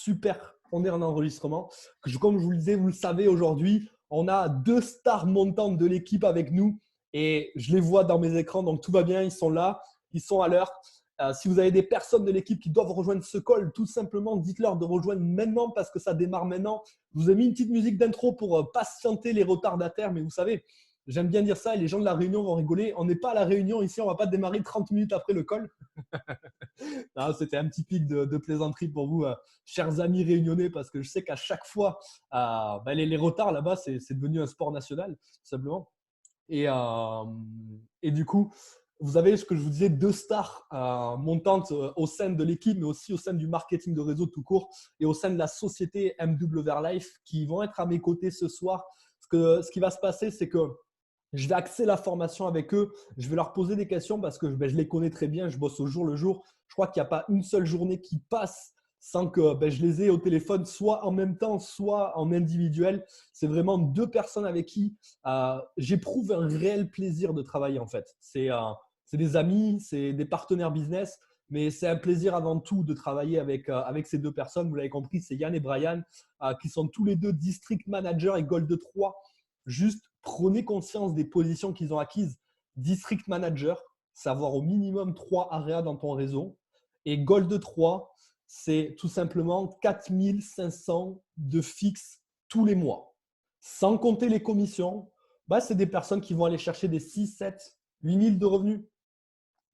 super. On est en enregistrement. Comme je vous le disais, vous le savez aujourd'hui, on a 2 stars montantes de l'équipe avec nous et je les vois dans mes écrans, donc tout va bien. Ils sont là, ils sont à l'heure. Si vous avez des personnes de l'équipe qui doivent rejoindre ce call, tout simplement, dites-leur de rejoindre maintenant parce que ça démarre maintenant. Je vous ai mis une petite musique d'intro pour patienter les retardataires, mais vous savez, j'aime bien dire ça et les gens de la réunion vont rigoler. On n'est pas à la réunion ici, on ne va pas démarrer 30 minutes après le call. Non, c'était un petit pic de plaisanterie pour vous, chers amis réunionnais, parce que je sais qu'à chaque fois, les retards là-bas, c'est devenu un sport national, tout simplement. Et du coup, vous avez ce que je vous disais, 2 stars montantes au sein de l'équipe, mais aussi au sein du marketing de réseau tout court et au sein de la société MWR Life qui vont être à mes côtés ce soir. Ce qui va se passer, c'est que je vais axer la formation avec eux. Je vais leur poser des questions parce que je les connais très bien. Je bosse au jour le jour. Je crois qu'il n'y a pas une seule journée qui passe sans que je les ai au téléphone, soit en même temps, soit en individuel. C'est vraiment 2 personnes avec qui j'éprouve un réel plaisir de travailler en fait. C'est des amis, c'est des partenaires business, mais c'est un plaisir avant tout de travailler avec ces 2 personnes. Vous l'avez compris, c'est Yann et Brian qui sont tous les 2 district managers et Gold 3. Juste prenez conscience des positions qu'ils ont acquises. District manager, savoir au minimum 3 areas dans ton réseau. Et Gold 3, c'est tout simplement 4500 de fixe tous les mois. Sans compter les commissions, c'est des personnes qui vont aller chercher des 6, 7, 8 000 de revenus.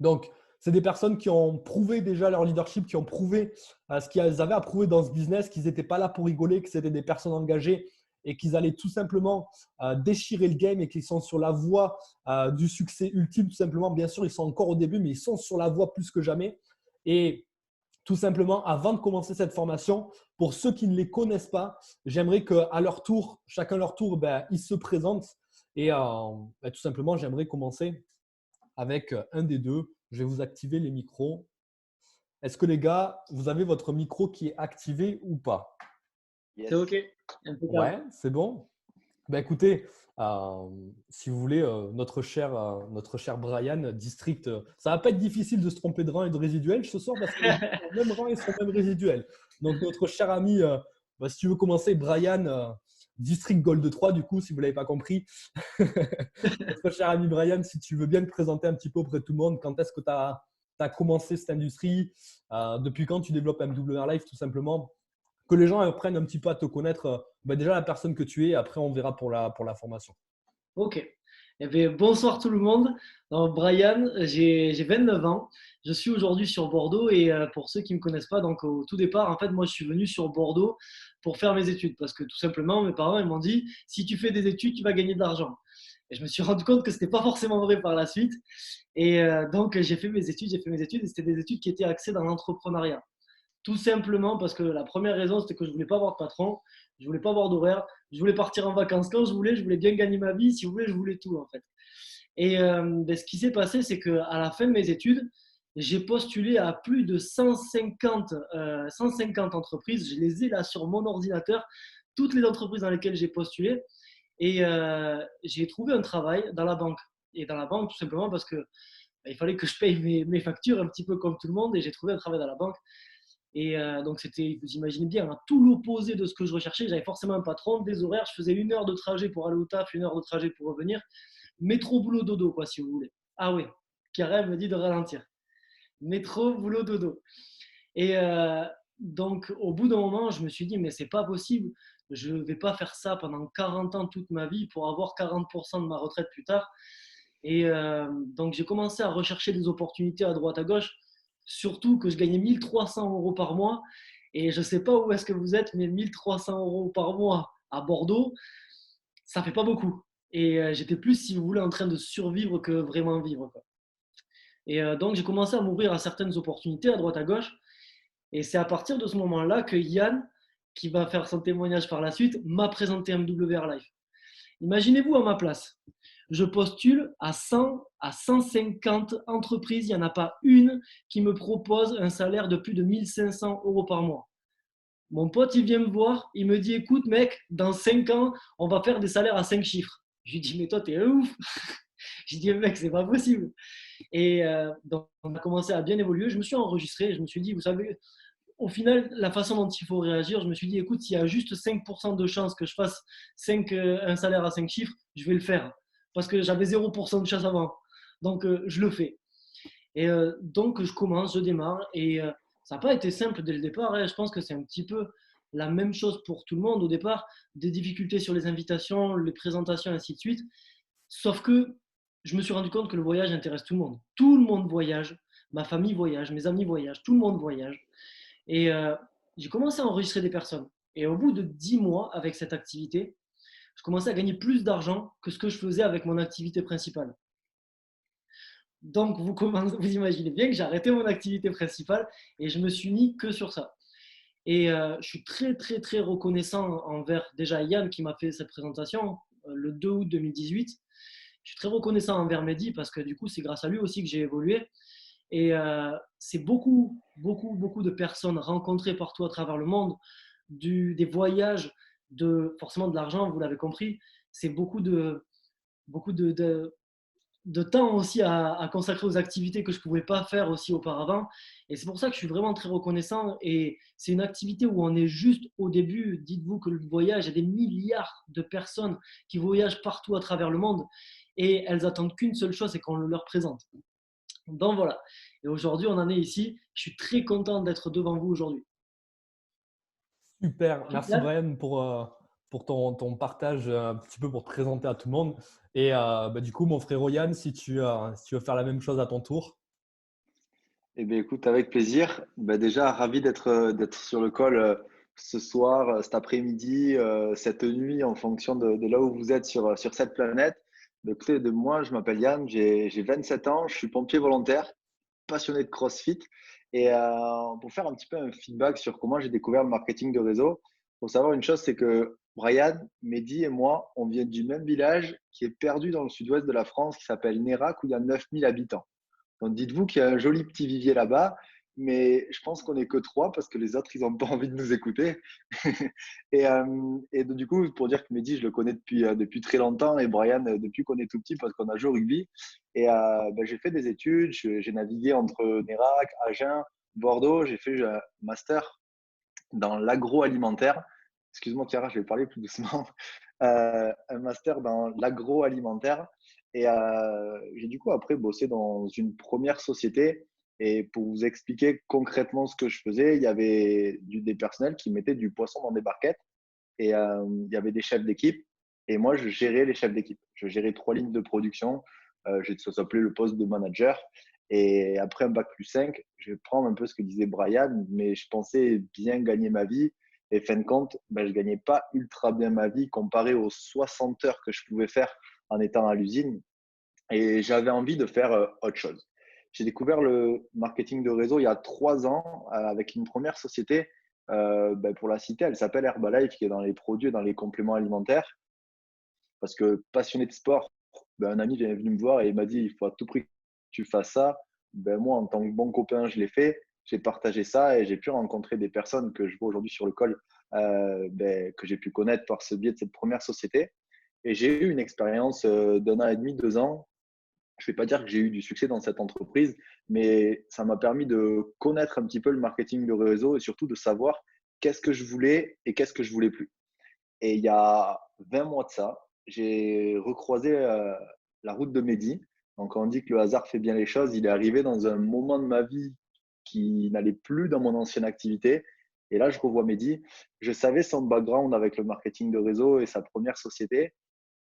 Donc, c'est des personnes qui ont prouvé déjà leur leadership, qui ont prouvé ce qu'ils avaient à prouver dans ce business, qu'ils n'étaient pas là pour rigoler, que c'était des personnes engagées et qu'ils allaient tout simplement déchirer le game et qu'ils sont sur la voie du succès ultime, tout simplement. Bien sûr, ils sont encore au début, mais ils sont sur la voie plus que jamais. Et tout simplement, avant de commencer cette formation, pour ceux qui ne les connaissent pas, j'aimerais qu'à leur tour, chacun leur tour, ils se présentent. Et tout simplement, j'aimerais commencer avec un des 2. Je vais vous activer les micros. Est-ce que les gars, vous avez votre micro qui est activé ou pas? Yes. C'est OK. Ouais, c'est bon. Écoutez, si vous voulez, notre cher Brian, district, ça va pas être difficile de se tromper de rang et de résiduel ce soir parce que les gens sont même rang et sont même résiduels. Donc, notre cher ami, si tu veux commencer, Brian, district Gold 3, du coup, si vous ne l'avez pas compris. Notre cher ami Brian, si tu veux bien te présenter un petit peu auprès de tout le monde, quand est-ce que tu as commencé cette industrie? Depuis quand tu développes MWR Life, tout simplement? Que les gens apprennent un petit peu à te connaître, déjà la personne que tu es, après on verra pour la formation. OK. Eh bien, bonsoir tout le monde. Donc, Brian, j'ai 29 ans. Je suis aujourd'hui sur Bordeaux et pour ceux qui ne me connaissent pas, donc au tout départ, en fait, moi, je suis venu sur Bordeaux pour faire mes études parce que tout simplement, mes parents ils m'ont dit si tu fais des études, tu vas gagner de l'argent. Et je me suis rendu compte que ce n'était pas forcément vrai par la suite. Et donc, j'ai fait mes études et c'était des études qui étaient axées dans l'entrepreneuriat. Tout simplement parce que la première raison, c'était que je ne voulais pas avoir de patron, je ne voulais pas avoir d'horaire, je voulais partir en vacances quand je voulais bien gagner ma vie, si vous voulez, je voulais tout en fait. Et ce qui s'est passé, c'est qu'à la fin de mes études, j'ai postulé à plus de 150 entreprises. Je les ai là sur mon ordinateur, toutes les entreprises dans lesquelles j'ai postulé. Et j'ai trouvé un travail dans la banque. Et dans la banque, tout simplement parce que il fallait que je paye mes factures un petit peu comme tout le monde. Et j'ai trouvé un travail dans la banque. Et donc, c'était, vous imaginez bien, hein, tout l'opposé de ce que je recherchais. J'avais forcément un patron, des horaires. Je faisais 1 heure de trajet pour aller au taf, 1 heure de trajet pour revenir. Métro, boulot, dodo, quoi, si vous voulez. Ah oui, Karen me dit de ralentir. Métro, boulot, dodo. Et donc, au bout d'un moment, je me suis dit, mais c'est pas possible. Je ne vais pas faire ça pendant 40 ans toute ma vie pour avoir 40% de ma retraite plus tard. Et donc, j'ai commencé à rechercher des opportunités à droite, à gauche. Surtout que je gagnais 1300 euros par mois. Et je ne sais pas où est-ce que vous êtes, mais 1300 euros par mois à Bordeaux, ça ne fait pas beaucoup. Et j'étais plus, si vous voulez, en train de survivre que vraiment vivre, quoi. Et donc, j'ai commencé à m'ouvrir à certaines opportunités à droite, à gauche. Et c'est à partir de ce moment-là que Yann, qui va faire son témoignage par la suite, m'a présenté MWR Life. Imaginez-vous à ma place. Je postule à 100 à 150 entreprises. Il n'y en a pas une qui me propose un salaire de plus de 1500 euros par mois. Mon pote, il vient me voir. Il me dit, écoute, mec, dans 5 ans, on va faire des salaires à 5 chiffres. Je lui dis, mais toi, t'es un ouf. Je lui dis, mec, c'est pas possible. Et donc, on a commencé à bien évoluer. Je me suis enregistré. Je me suis dit, vous savez, au final, la façon dont il faut réagir, je me suis dit, écoute, s'il y a juste 5% de chances que je fasse un salaire à 5 chiffres, je vais le faire. Parce que j'avais 0% de chance avant. Donc, je le fais. Et donc, je commence, je démarre. Et ça n'a pas été simple dès le départ, hein. Je pense que c'est un petit peu la même chose pour tout le monde au départ. Des difficultés sur les invitations, les présentations, ainsi de suite. Sauf que je me suis rendu compte que le voyage intéresse tout le monde. Tout le monde voyage. Ma famille voyage, mes amis voyagent, tout le monde voyage. Et j'ai commencé à enregistrer des personnes. Et au bout de 10 mois avec cette activité, je commençais à gagner plus d'argent que ce que je faisais avec mon activité principale. Donc, vous imaginez bien que j'ai arrêté mon activité principale et je me suis mis que sur ça. Et je suis très, très, très reconnaissant envers déjà Yann qui m'a fait cette présentation le 2 août 2018. Je suis très reconnaissant envers Mehdi parce que du coup, c'est grâce à lui aussi que j'ai évolué. Et c'est beaucoup, beaucoup, beaucoup de personnes rencontrées partout à travers le monde, des voyages, forcément de l'argent, vous l'avez compris. C'est beaucoup de temps aussi à consacrer aux activités que je ne pouvais pas faire aussi auparavant. Et c'est pour ça que je suis vraiment très reconnaissant. Et c'est une activité où on est juste au début. Dites-vous que le voyage, il y a des milliards de personnes qui voyagent partout à travers le monde et elles attendent qu'une seule chose, c'est qu'on le leur présente. Donc voilà. Et aujourd'hui, on en est ici. Je suis très content d'être devant vous aujourd'hui. Super, merci Yann. Brian pour ton partage un petit peu pour te présenter à tout le monde. Et du coup, mon frère Yann, si tu veux faire la même chose à ton tour. Eh bien, écoute, avec plaisir. Ben, déjà, ravi d'être sur le call ce soir, cet après-midi, cette nuit, en fonction de là où vous êtes sur cette planète. Ben, écoutez, de moi, je m'appelle Yann, j'ai 27 ans, je suis pompier volontaire, passionné de CrossFit. Et pour faire un petit peu un feedback sur comment j'ai découvert le marketing de réseau, il faut savoir une chose, c'est que Brian, Mehdi et moi, on vient du même village qui est perdu dans le sud-ouest de la France, qui s'appelle Nérac, où il y a 9000 habitants. Donc, dites-vous qu'il y a un joli petit vivier là-bas, mais je pense qu'on n'est que trois parce que les autres, ils n'ont pas envie de nous écouter. Et donc, du coup, pour dire que Mehdi, je le connais depuis très longtemps et Brian, depuis qu'on est tout petit parce qu'on a joué au rugby. Et j'ai fait des études, j'ai navigué entre Nérac, Agen, Bordeaux. J'ai fait un master dans l'agroalimentaire. Excuse-moi, Chiara, je vais parler plus doucement. Un master dans l'agroalimentaire. Et j'ai du coup après bossé dans une première société. Et pour vous expliquer concrètement ce que je faisais, il y avait des personnels qui mettaient du poisson dans des barquettes. Et il y avait des chefs d'équipe. Et moi, je gérais les chefs d'équipe. Je gérais 3 lignes de production. Ça s'appelait le poste de manager. Et après un bac plus 5, je vais prendre un peu ce que disait Brian, mais je pensais bien gagner ma vie. Et fin de compte, je ne gagnais pas ultra bien ma vie comparé aux 60 heures que je pouvais faire en étant à l'usine. Et j'avais envie de faire autre chose. J'ai découvert le marketing de réseau il y a 3 ans avec une première société. Pour la citer, elle s'appelle Herbalife, qui est dans les produits et dans les compléments alimentaires. Parce que passionné de sport, un ami est venu me voir et il m'a dit il faut à tout prix que tu fasses ça. Moi, en tant que bon copain, je l'ai fait. J'ai partagé ça et j'ai pu rencontrer des personnes que je vois aujourd'hui sur le call, que j'ai pu connaître par ce biais de cette première société. Et j'ai eu une expérience d'1 an et demi, 2 ans. Je ne vais pas dire que j'ai eu du succès dans cette entreprise, mais ça m'a permis de connaître un petit peu le marketing de réseau et surtout de savoir qu'est-ce que je voulais et qu'est-ce que je voulais plus. Et il y a 20 mois de ça, j'ai recroisé la route de Mehdi. Donc, quand on dit que le hasard fait bien les choses, il est arrivé dans un moment de ma vie qui n'allait plus dans mon ancienne activité. Et là, je revois Mehdi. Je savais son background avec le marketing de réseau et sa première société.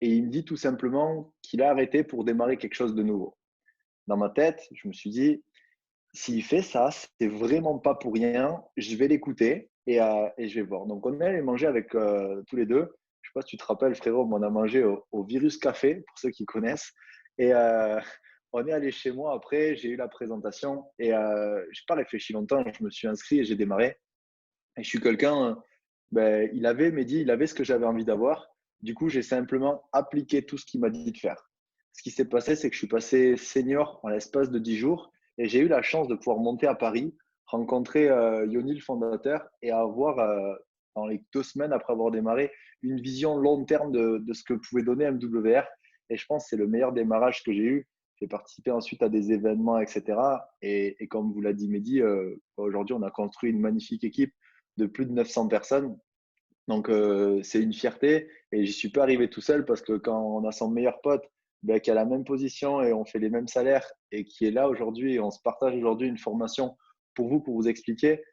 Et il me dit tout simplement qu'il a arrêté pour démarrer quelque chose de nouveau. Dans ma tête, je me suis dit, s'il fait ça, c'est vraiment pas pour rien. Je vais l'écouter et je vais voir. Donc, on est allé manger avec tous les deux. Je sais pas si tu te rappelles, frérot, mais on a mangé au Virus Café, pour ceux qui connaissent. Et on est allé chez moi après. J'ai eu la présentation et je n'ai pas réfléchi longtemps. Je me suis inscrit et j'ai démarré. Et je suis quelqu'un, Mehdi, il avait ce que j'avais envie d'avoir. Du coup, j'ai simplement appliqué tout ce qu'il m'a dit de faire. Ce qui s'est passé, c'est que je suis passé senior en l'espace de 10 jours et j'ai eu la chance de pouvoir monter à Paris, rencontrer Yoni, le fondateur, et avoir, dans les 2 semaines après avoir démarré, une vision long terme de ce que pouvait donner MWR. Et je pense que c'est le meilleur démarrage que j'ai eu. j'ai participé ensuite à des événements, etc. Et comme vous l'a dit Mehdi, aujourd'hui, on a construit une magnifique équipe de plus de 900 personnes. Donc, c'est une fierté et j'y suis pas arrivé tout seul parce que quand on a son meilleur pote qui a la même position et on fait les mêmes salaires et qui est là aujourd'hui et on se partage aujourd'hui une formation pour vous expliquer,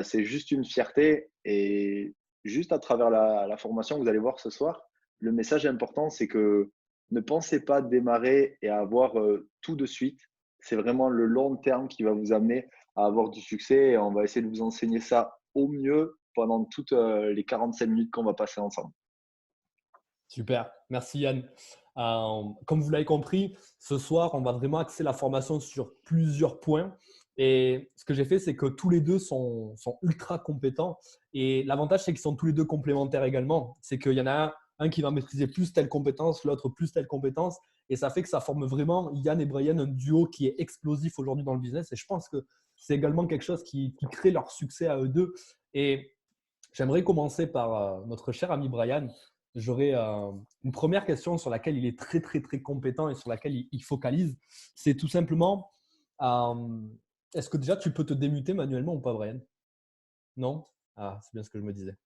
c'est juste une fierté. Et juste à travers la formation que vous allez voir ce soir, le message important, c'est que ne pensez pas démarrer et à avoir tout de suite. C'est vraiment le long terme qui va vous amener à avoir du succès et on va essayer de vous enseigner ça au mieux pendant toutes les 45 minutes qu'on va passer ensemble. Super, merci Yann. Comme vous l'avez compris, ce soir, on va vraiment axer la formation sur plusieurs points. Et ce que j'ai fait, c'est que tous les deux sont ultra compétents. Et l'avantage, c'est qu'ils sont tous les deux complémentaires également. C'est qu'il y en a un qui va maîtriser plus telle compétence, l'autre plus telle compétence. Et ça fait que ça forme vraiment, Yann et Brian, un duo qui est explosif aujourd'hui dans le business. Et je pense que c'est également quelque chose qui crée leur succès à eux deux. Et j'aimerais commencer par notre cher ami Brian. J'aurais une première question sur laquelle il est très, très, très compétent et sur laquelle il focalise. C'est tout simplement, est-ce que déjà tu peux te démuter manuellement ou pas, Brian? Non? Ah, c'est bien ce que je me disais.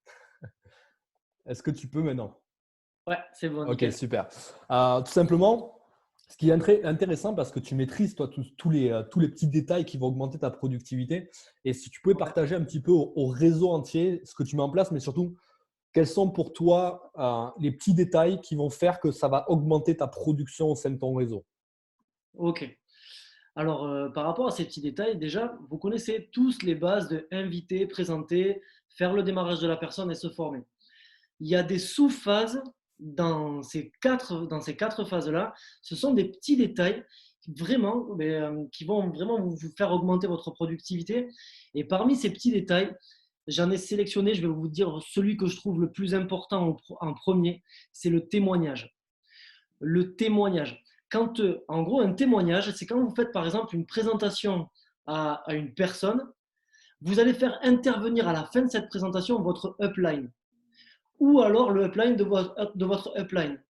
Est-ce que tu peux maintenant? Ouais, c'est bon, Ok, nickel. super. Tout simplement, ce qui est intéressant parce que tu maîtrises toi tous les petits détails qui vont augmenter ta productivité. Et si tu pouvais Ouais. partager un petit peu au réseau entier ce que tu mets en place, mais surtout, quels sont pour toi les petits détails qui vont faire que ça va augmenter ta production au sein de ton réseau? Ok. Alors, par rapport à ces petits détails, déjà, vous connaissez tous les bases de inviter, présenter, faire le démarrage de la personne et se former. Il y a des sous-phases dans ces quatre phases-là. Ce sont des petits détails vraiment, qui vont vraiment vous faire augmenter votre productivité. Et parmi ces petits détails, j'en ai sélectionné, je vais vous dire celui que je trouve le plus important en premier, c'est le témoignage. Le témoignage. Quand, en gros, un témoignage, c'est quand vous faites par exemple une présentation à une personne, vous allez faire intervenir à la fin de cette présentation votre upline ou alors le upline de votre upline.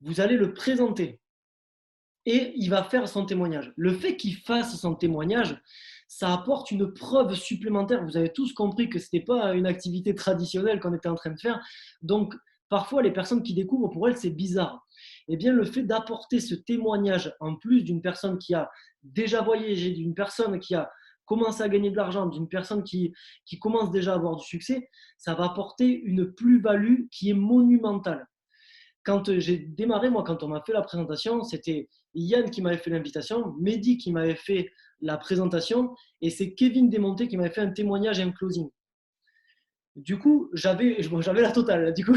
Vous allez le présenter et il va faire son témoignage. Le fait qu'il fasse son témoignage, ça apporte une preuve supplémentaire. Vous avez tous compris que ce n'était pas une activité traditionnelle qu'on était en train de faire. Donc, parfois, les personnes qui découvrent, pour elles, c'est bizarre. Eh bien, le fait d'apporter ce témoignage en plus d'une personne qui a déjà voyagé, d'une personne qui a commencé à gagner de l'argent, d'une personne qui commence déjà à avoir du succès, ça va apporter une plus-value qui est monumentale. Quand j'ai démarré, moi, quand on m'a fait la présentation, c'était Yann qui m'avait fait l'invitation, Mehdi qui m'avait fait la présentation et c'est Kevin Desmontés qui m'avait fait un témoignage et un closing. Du coup, j'avais la totale. Du coup,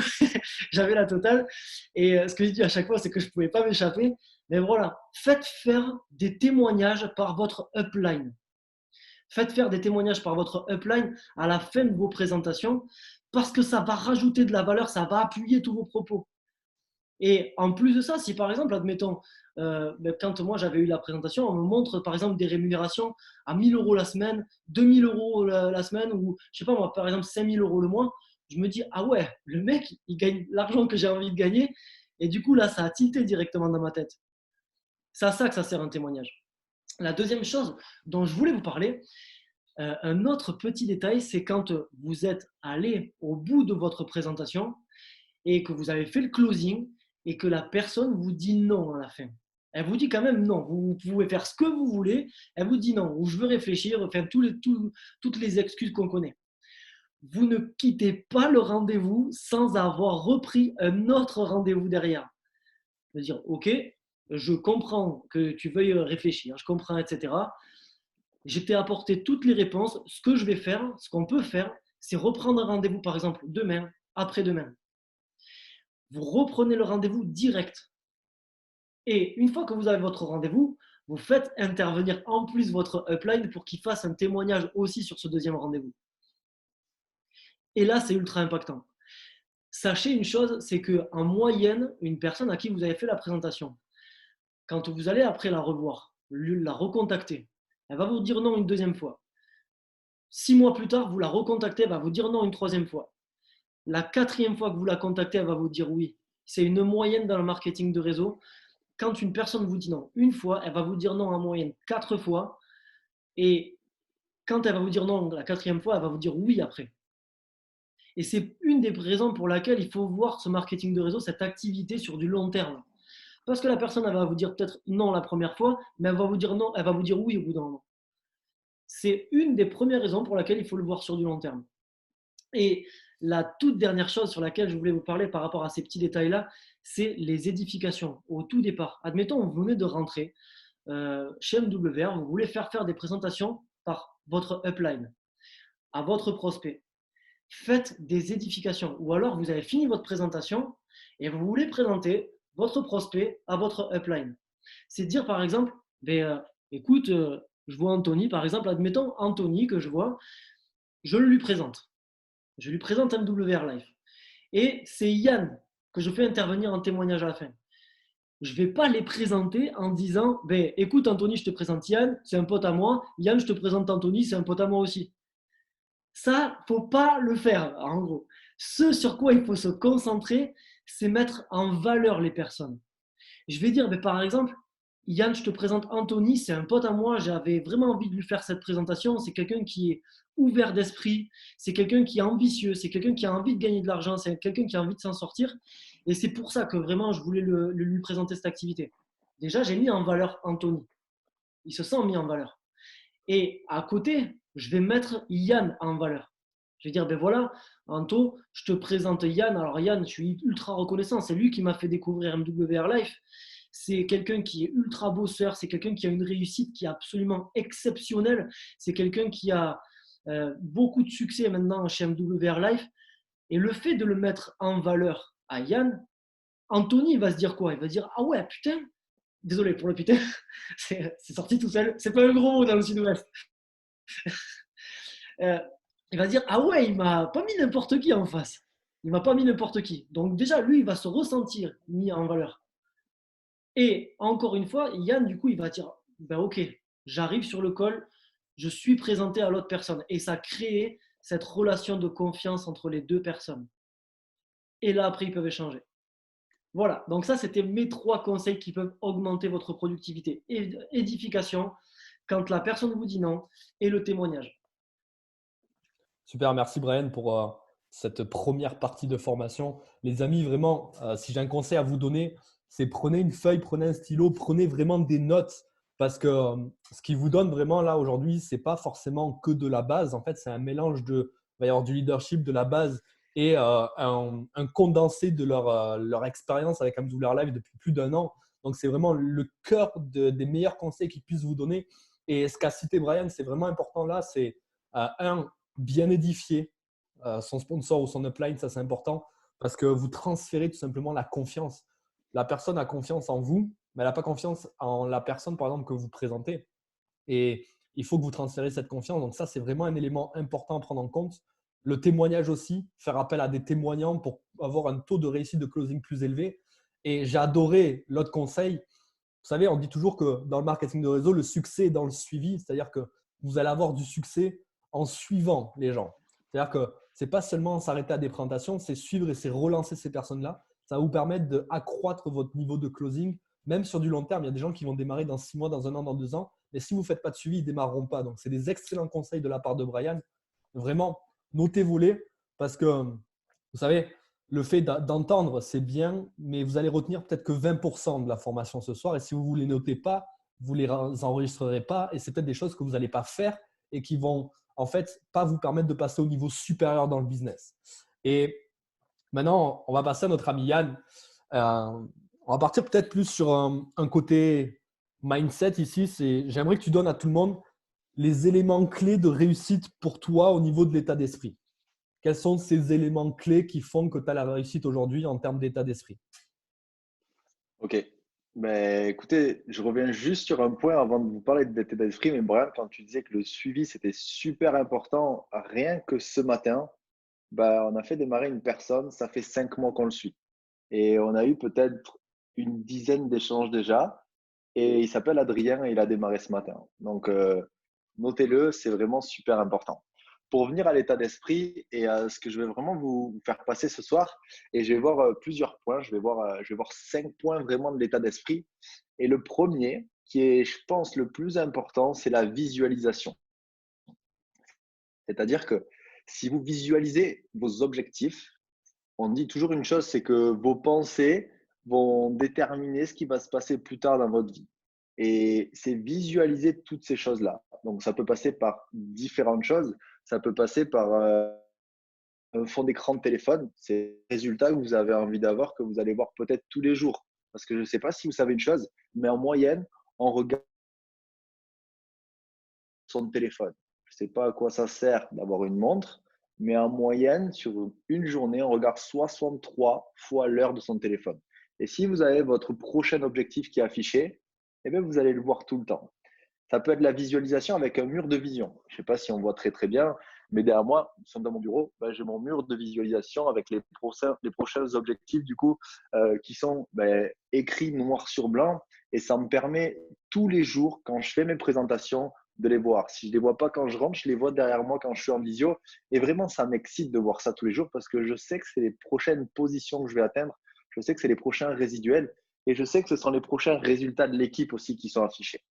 j'avais la totale. Et ce que je dis à chaque fois, c'est que je ne pouvais pas m'échapper. Mais voilà, faites faire des témoignages par votre upline. Faites faire des témoignages par votre upline à la fin de vos présentations parce que ça va rajouter de la valeur, ça va appuyer tous vos propos. Et en plus de ça, si par exemple, admettons, quand moi j'avais eu la présentation, on me montre par exemple des rémunérations à 1 000 euros la semaine, 2 000 euros la semaine, ou je sais pas moi, par exemple 5 000 euros le mois, je me dis, ah ouais, le mec, il gagne l'argent que j'ai envie de gagner. Et du coup, là, ça a tilté directement dans ma tête. C'est à ça que ça sert un témoignage. La deuxième chose dont je voulais vous parler, un autre petit détail, c'est quand vous êtes allé au bout de votre présentation et que vous avez fait le closing et que la personne vous dit non à la fin. Elle vous dit quand même non, vous pouvez faire ce que vous voulez, elle vous dit non, ou je veux réfléchir, enfin toutes les excuses qu'on connaît. Vous ne quittez pas le rendez-vous sans avoir repris un autre rendez-vous derrière. De dire, ok, je comprends que tu veuilles réfléchir, je comprends, etc. Je t'ai apporté toutes les réponses. Ce que je vais faire, ce qu'on peut faire, c'est reprendre un rendez-vous, par exemple, demain, après-demain. Vous reprenez le rendez-vous direct. Et une fois que vous avez votre rendez-vous, vous faites intervenir en plus votre upline pour qu'il fasse un témoignage aussi sur ce deuxième rendez-vous. Et là, c'est ultra impactant. Sachez une chose, c'est qu'en moyenne, une personne à qui vous avez fait la présentation, quand vous allez après la revoir, la recontacter, elle va vous dire non une deuxième fois. 6 mois plus tard, vous la recontactez, elle va vous dire non une troisième fois. La quatrième fois que vous la contactez, elle va vous dire oui. C'est une moyenne dans le marketing de réseau. quand une personne vous dit non une fois, elle va vous dire non en moyenne 4 fois. Et quand elle va vous dire non la quatrième fois, elle va vous dire oui après. Et c'est une des raisons pour laquelle il faut voir ce marketing de réseau, cette activité sur du long terme. Parce que la personne, elle va vous dire peut-être non la première fois, mais elle va vous dire non, elle va vous dire oui au bout d'un moment. C'est une des premières raisons pour laquelle il faut le voir sur du long terme. Et la toute dernière chose sur laquelle je voulais vous parler par rapport à ces petits détails-là, c'est les édifications au tout départ. Admettons, vous venez de rentrer chez MWR, vous voulez faire des présentations par votre upline à votre prospect. Faites des édifications. Ou alors, vous avez fini votre présentation et vous voulez présenter votre prospect à votre upline. C'est dire, par exemple, écoute, je vois Anthony, par exemple, admettons Anthony que je vois, je le lui présente. Je lui présente MWR Live. Et c'est Yann que je fais intervenir en témoignage à la fin. Je ne vais pas les présenter en disant, écoute Anthony, je te présente Yann, c'est un pote à moi. Yann, je te présente Anthony, c'est un pote à moi aussi. Ça, faut pas le faire, en gros. Ce sur quoi il faut se concentrer, c'est mettre en valeur les personnes. Je vais dire, par exemple, Yann, je te présente Anthony, c'est un pote à moi, j'avais vraiment envie de lui faire cette présentation. C'est quelqu'un qui est ouvert d'esprit, c'est quelqu'un qui est ambitieux, c'est quelqu'un qui a envie de gagner de l'argent, c'est quelqu'un qui a envie de s'en sortir. Et c'est pour ça que vraiment, je voulais lui présenter cette activité. Déjà, j'ai mis en valeur Anthony. Il se sent mis en valeur. Et à côté, je vais mettre Yann en valeur. Je vais dire, voilà, Anto, je te présente Yann. Alors Yann, je suis ultra reconnaissant. C'est lui qui m'a fait découvrir MWR Life. C'est quelqu'un qui est ultra bosseur. C'est quelqu'un qui a une réussite qui est absolument exceptionnelle. C'est quelqu'un qui a beaucoup de succès maintenant chez MWR Life. Et le fait de le mettre en valeur à Yann, Anthony va se dire quoi? Il va se dire, ah ouais, putain, désolé pour le putain, c'est sorti tout seul. C'est pas un gros mot dans le sud-ouest. Il va dire, ah ouais, il m'a pas mis n'importe qui en face. Il m'a pas mis n'importe qui. Donc déjà, lui, il va se ressentir mis en valeur. Et encore une fois, Yann, du coup, il va dire, ok, j'arrive sur le call, je suis présenté à l'autre personne. Et ça crée cette relation de confiance entre les deux personnes. Et là, après, ils peuvent échanger. Voilà, donc ça, c'était mes 3 conseils qui peuvent augmenter votre productivité. Édification, quand la personne vous dit non, et le témoignage. Super, merci Brian pour cette première partie de formation. Les amis, vraiment, si j'ai un conseil à vous donner, c'est prenez une feuille, prenez un stylo, prenez vraiment des notes parce que ce qui vous donne vraiment là aujourd'hui, ce n'est pas forcément que de la base. En fait, c'est un mélange de, il va y avoir du leadership, de la base et un condensé de leur expérience avec MWR Live depuis plus d'1 an. Donc, c'est vraiment le cœur des meilleurs conseils qu'ils puissent vous donner. Et ce qu'a cité Brian, c'est vraiment important là, c'est bien édifier son sponsor ou son upline, ça c'est important parce que vous transférez tout simplement la confiance. La personne a confiance en vous, mais elle n'a pas confiance en la personne, par exemple, que vous présentez. Et il faut que vous transférez cette confiance. Donc ça, c'est vraiment un élément important à prendre en compte. Le témoignage aussi, faire appel à des témoignants pour avoir un taux de réussite de closing plus élevé. Et j'ai adoré l'autre conseil. Vous savez, on dit toujours que dans le marketing de réseau, le succès est dans le suivi. C'est-à-dire que vous allez avoir du succès en suivant les gens. C'est-à-dire que ce n'est pas seulement s'arrêter à des présentations, c'est suivre et c'est relancer ces personnes-là. Ça va vous permettre d'accroître votre niveau de closing, même sur du long terme. Il y a des gens qui vont démarrer dans 6 mois, dans 1 an, dans 2 ans. Mais si vous ne faites pas de suivi, ils ne démarreront pas. Donc, c'est des excellents conseils de la part de Brian. Vraiment, notez-vous-les parce que, vous savez, le fait d'entendre, c'est bien, mais vous allez retenir peut-être que 20% de la formation ce soir. Et si vous ne les notez pas, vous ne les enregistrerez pas. Et c'est peut-être des choses que vous n'allez pas faire et qui vont en fait pas vous permettre de passer au niveau supérieur dans le business. Et maintenant, on va passer à notre ami Yann. On va partir peut-être plus sur un côté mindset ici. J'aimerais que tu donnes à tout le monde les éléments clés de réussite pour toi au niveau de l'état d'esprit. Quels sont ces éléments clés qui font que tu as la réussite aujourd'hui en termes d'état d'esprit? Ok. Écoutez, je reviens juste sur un point avant de vous parler d'état d'esprit. Mais Brian, quand tu disais que le suivi, c'était super important, rien que ce matin, on a fait démarrer une personne, ça fait 5 mois qu'on le suit. Et on a eu peut-être une dizaine d'échanges déjà. Et il s'appelle Adrien et il a démarré ce matin. Donc, notez-le, c'est vraiment super important. pour venir à l'état d'esprit et ce que je vais vraiment vous faire passer ce soir, et je vais voir plusieurs points. Je vais voir 5 points vraiment de l'état d'esprit. Et le premier, qui est, je pense, le plus important, c'est la visualisation. C'est-à-dire que si vous visualisez vos objectifs, on dit toujours une chose, c'est que vos pensées vont déterminer ce qui va se passer plus tard dans votre vie. Et c'est visualiser toutes ces choses-là. Donc, ça peut passer par différentes choses. Ça peut passer par un fond d'écran de téléphone. C'est le résultat que vous avez envie d'avoir, que vous allez voir peut-être tous les jours. Parce que je ne sais pas si vous savez une chose, mais en moyenne, on regarde son téléphone. Je ne sais pas à quoi ça sert d'avoir une montre, mais en moyenne, sur une journée, on regarde 63 fois l'heure de son téléphone. Et si vous avez votre prochain objectif qui est affiché, eh bien, vous allez le voir tout le temps. Ça peut être la visualisation avec un mur de vision. Je ne sais pas si on voit très très bien, mais derrière moi, nous sommes dans mon bureau, j'ai mon mur de visualisation avec les prochains objectifs du coup qui sont écrits noir sur blanc, et ça me permet tous les jours quand je fais mes présentations de les voir. Si je ne les vois pas quand je rentre, je les vois derrière moi quand je suis en visio, et vraiment ça m'excite de voir ça tous les jours parce que je sais que c'est les prochaines positions que je vais atteindre, je sais que c'est les prochains résiduels, et je sais que ce sont les prochains résultats de l'équipe aussi qui sont affichés.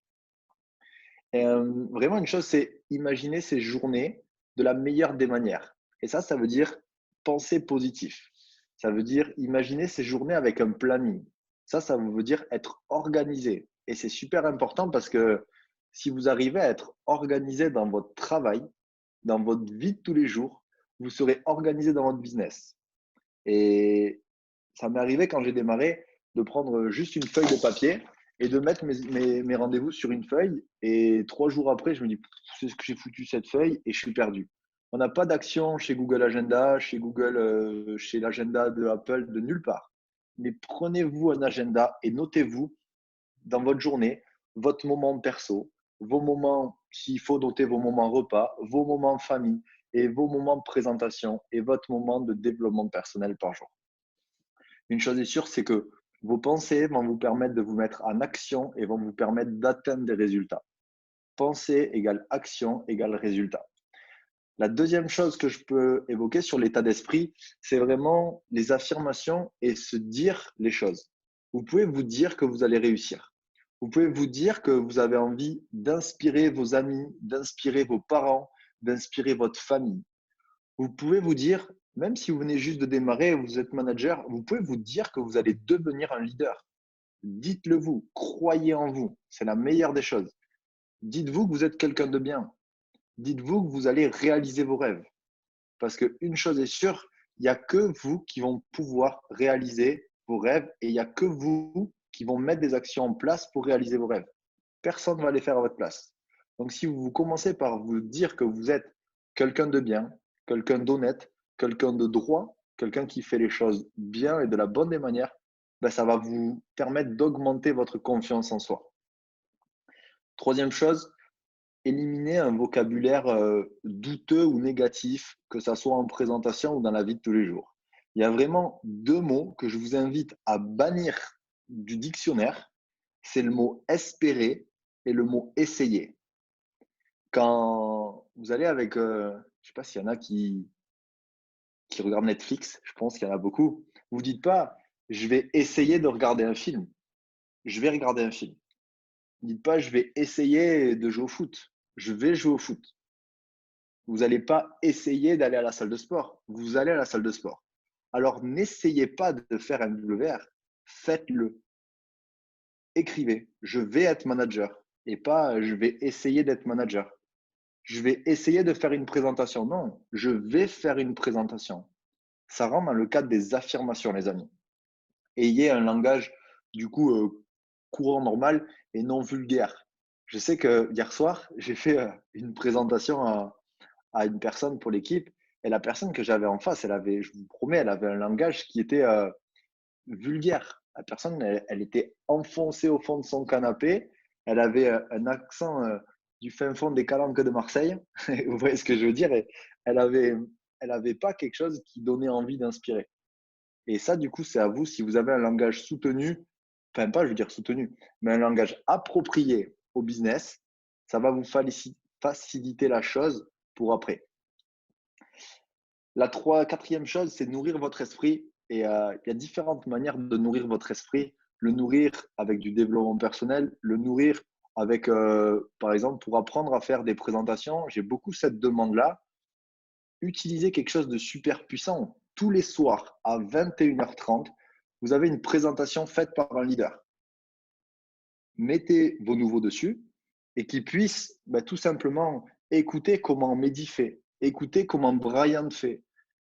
Et vraiment, une chose, c'est imaginer ces journées de la meilleure des manières. Et ça veut dire penser positif. Ça veut dire imaginer ces journées avec un planning. Ça veut dire être organisé. Et c'est super important parce que si vous arrivez à être organisé dans votre travail, dans votre vie de tous les jours, vous serez organisé dans votre business. Et ça m'est arrivé quand j'ai démarré de prendre juste une feuille de papier et de mettre mes rendez-vous sur une feuille. Et 3 jours après, je me dis, c'est ce que j'ai foutu cette feuille et je suis perdu. On n'a pas d'action chez Google Agenda, chez Google, chez l'agenda de Apple, de nulle part. Mais prenez-vous un agenda et notez-vous dans votre journée votre moment perso, vos moments, s'il faut noter vos moments repas, vos moments famille et vos moments de présentation et votre moment de développement personnel par jour. Une chose est sûre, c'est que vos pensées vont vous permettre de vous mettre en action et vont vous permettre d'atteindre des résultats. Pensée égale action égale résultat. La deuxième chose que je peux évoquer sur l'état d'esprit, c'est vraiment les affirmations et se dire les choses. Vous pouvez vous dire que vous allez réussir. Vous pouvez vous dire que vous avez envie d'inspirer vos amis, d'inspirer vos parents, d'inspirer votre famille. Vous pouvez vous dire, même si vous venez juste de démarrer et vous êtes manager, vous pouvez vous dire que vous allez devenir un leader. Dites-le vous, croyez en vous, c'est la meilleure des choses. Dites-vous que vous êtes quelqu'un de bien. Dites-vous que vous allez réaliser vos rêves. Parce qu'une chose est sûre, il n'y a que vous qui vont pouvoir réaliser vos rêves et il n'y a que vous qui vont mettre des actions en place pour réaliser vos rêves. Personne ne va les faire à votre place. Donc, si vous commencez par vous dire que vous êtes quelqu'un de bien, quelqu'un d'honnête, quelqu'un de droit, quelqu'un qui fait les choses bien et de la bonne des manières, ça va vous permettre d'augmenter votre confiance en soi. Troisième chose, éliminer un vocabulaire douteux ou négatif, que ce soit en présentation ou dans la vie de tous les jours. Il y a vraiment 2 mots que je vous invite à bannir du dictionnaire. C'est le mot espérer et le mot essayer. Quand vous allez avec, je ne sais pas s'il y en a qui regardent Netflix, je pense qu'il y en a beaucoup. Vous ne dites pas, je vais essayer de regarder un film. Je vais regarder un film. Ne dites pas, je vais essayer de jouer au foot. Je vais jouer au foot. Vous n'allez pas essayer d'aller à la salle de sport. Vous allez à la salle de sport. Alors, n'essayez pas de faire un WR. Faites-le. Écrivez, je vais être manager et pas je vais essayer d'être manager. Je vais essayer de faire une présentation. Non, je vais faire une présentation. Ça rentre dans le cadre des affirmations, les amis. Ayez un langage, du coup, courant, normal et non vulgaire. Je sais que hier soir, j'ai fait une présentation à une personne pour l'équipe, et la personne que j'avais en face, elle avait, je vous promets, elle avait un langage qui était vulgaire. La personne, elle était enfoncée au fond de son canapé, elle avait un accent du fin fond des Calanques de Marseille, vous voyez ce que je veux dire, et elle avait pas quelque chose qui donnait envie d'inspirer. Et ça, du coup, c'est à vous, si vous avez un langage soutenu, enfin pas, je veux dire soutenu, mais un langage approprié au business, ça va vous faciliter la chose pour après. Quatrième chose, c'est nourrir votre esprit. Et il y a différentes manières de nourrir votre esprit. Le nourrir avec du développement personnel, le nourrir avec, par exemple, pour apprendre à faire des présentations. J'ai beaucoup cette demande-là. Utilisez quelque chose de super puissant. Tous les soirs à 21h30, vous avez une présentation faite par un leader. Mettez vos nouveaux dessus et qu'ils puissent tout simplement écouter comment Mehdi fait, écouter comment Brian fait,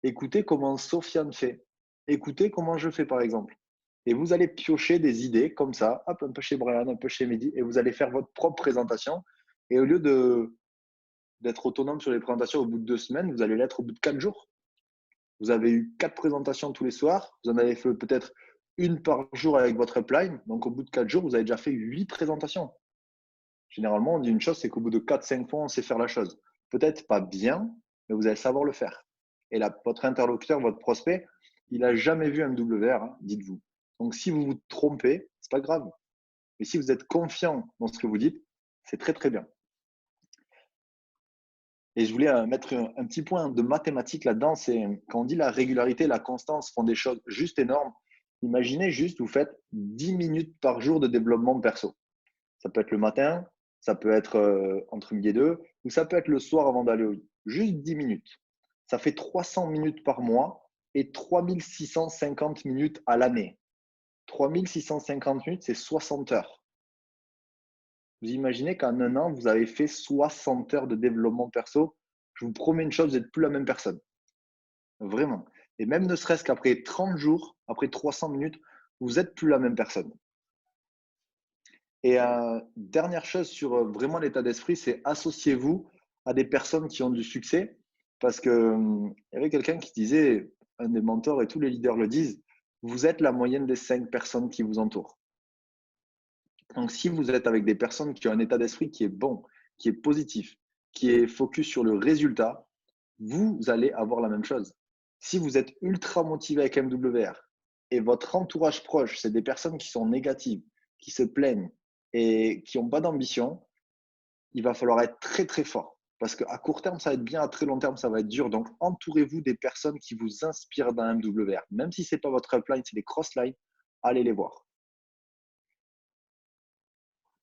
écouter comment Sofiane fait, écouter comment je fais par exemple. Et vous allez piocher des idées comme ça, hop, un peu chez Brian, un peu chez Mehdi, et vous allez faire votre propre présentation. Et au lieu d'être autonome sur les présentations au bout de 2 semaines, vous allez l'être au bout de 4 jours. Vous avez eu 4 présentations tous les soirs, vous en avez fait peut-être une par jour avec votre upline. Donc, au bout de 4 jours, vous avez déjà fait 8 présentations. Généralement, on dit une chose, c'est qu'au bout de 4-5 fois, on sait faire la chose. Peut-être pas bien, mais vous allez savoir le faire. Et là, votre interlocuteur, votre prospect, il n'a jamais vu un MWR, hein, dites-vous. Donc, si vous vous trompez, ce n'est pas grave. Mais si vous êtes confiant dans ce que vous dites, c'est très, très bien. Et je voulais mettre un petit point de mathématiques là-dedans. C'est quand on dit la régularité, la constance font des choses juste énormes. Imaginez juste, vous faites 10 minutes par jour de développement perso. Ça peut être le matin, ça peut être entre midi et 2, ou ça peut être le soir avant d'aller au lit. Juste 10 minutes. Ça fait 300 minutes par mois et 3650 minutes à l'année. 3650 minutes, c'est 60 heures. Vous imaginez qu'en un an, vous avez fait 60 heures de développement perso. Je vous promets une chose, vous n'êtes plus la même personne. Vraiment. Et même ne serait-ce qu'après 30 jours, après 300 minutes, vous n'êtes plus la même personne. Et dernière chose sur vraiment l'état d'esprit, c'est associez-vous à des personnes qui ont du succès. Parce qu'il y avait quelqu'un qui disait, un des mentors et tous les leaders le disent, vous êtes la moyenne des 5 personnes qui vous entourent. Donc, si vous êtes avec des personnes qui ont un état d'esprit qui est bon, qui est positif, qui est focus sur le résultat, vous allez avoir la même chose. Si vous êtes ultra motivé avec MWR et votre entourage proche, c'est des personnes qui sont négatives, qui se plaignent et qui n'ont pas d'ambition, il va falloir être très, très fort. Parce qu'à court terme, ça va être bien, à très long terme, ça va être dur. Donc, entourez-vous des personnes qui vous inspirent dans MWR. Même si ce n'est pas votre upline, c'est des cross-lines, allez les voir.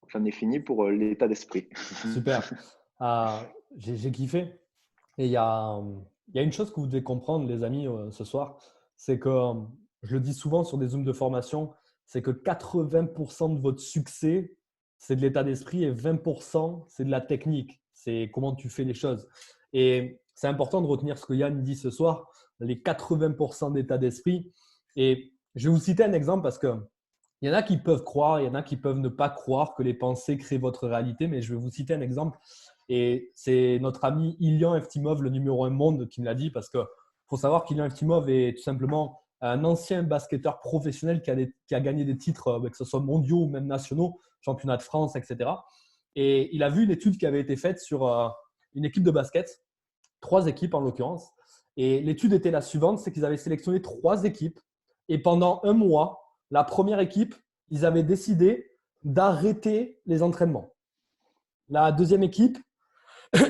J'en ai fini pour l'état d'esprit. Super. J'ai kiffé. Et il y a une chose que vous devez comprendre, les amis, ce soir, c'est que, je le dis souvent sur des Zooms de formation, c'est que 80% de votre succès, c'est de l'état d'esprit et 20%, c'est de la technique. C'est comment tu fais les choses. Et c'est important de retenir ce que Yann dit ce soir, les 80% d'état d'esprit. Et je vais vous citer un exemple parce que il y en a qui peuvent croire, il y en a qui peuvent ne pas croire que les pensées créent votre réalité, mais je vais vous citer un exemple. Et c'est notre ami Ilyan Eftimov, le numéro 1 monde, qui me l'a dit parce qu'il faut savoir qu'Ilyan Eftimov est tout simplement un ancien basketteur professionnel qui a gagné des titres, que ce soit mondiaux ou même nationaux, championnat de France, etc. Et il a vu une étude qui avait été faite sur une équipe de basket, 3 équipes en l'occurrence. Et l'étude était la suivante, c'est qu'ils avaient sélectionné 3 équipes et pendant un mois, la première équipe, ils avaient décidé d'arrêter les entraînements. La deuxième équipe,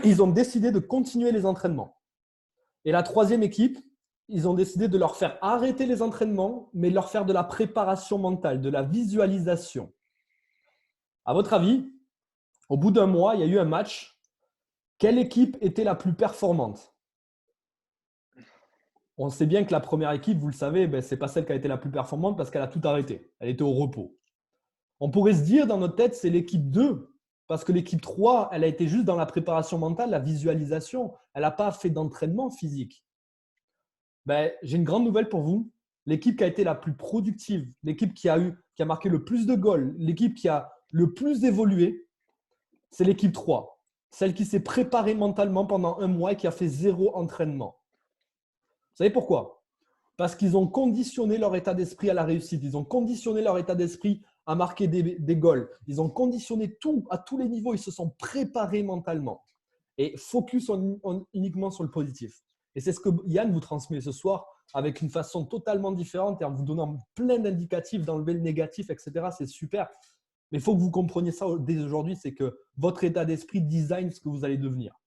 ils ont décidé de continuer les entraînements. Et la troisième équipe, ils ont décidé de leur faire arrêter les entraînements, mais de leur faire de la préparation mentale, de la visualisation. À votre avis, au bout d'un mois, il y a eu un match. Quelle équipe était la plus performante? On sait bien que la première équipe, vous le savez, ce n'est pas celle qui a été la plus performante parce qu'elle a tout arrêté. Elle était au repos. On pourrait se dire dans notre tête, c'est l'équipe 2 parce que l'équipe 3, elle a été juste dans la préparation mentale, la visualisation. Elle n'a pas fait d'entraînement physique. J'ai une grande nouvelle pour vous. L'équipe qui a été la plus productive, l'équipe qui a marqué le plus de goals, l'équipe qui a le plus évolué, c'est l'équipe 3. Celle qui s'est préparée mentalement pendant un mois et qui a fait 0 entraînement. Vous savez pourquoi? Parce qu'ils ont conditionné leur état d'esprit à la réussite. Ils ont conditionné leur état d'esprit à marquer des goals. Ils ont conditionné tout à tous les niveaux. Ils se sont préparés mentalement et focus uniquement sur le positif. Et c'est ce que Yann vous transmet ce soir avec une façon totalement différente et en vous donnant plein d'indicatifs d'enlever le négatif, etc. C'est super. Mais il faut que vous compreniez ça dès aujourd'hui, c'est que votre état d'esprit design ce que vous allez devenir.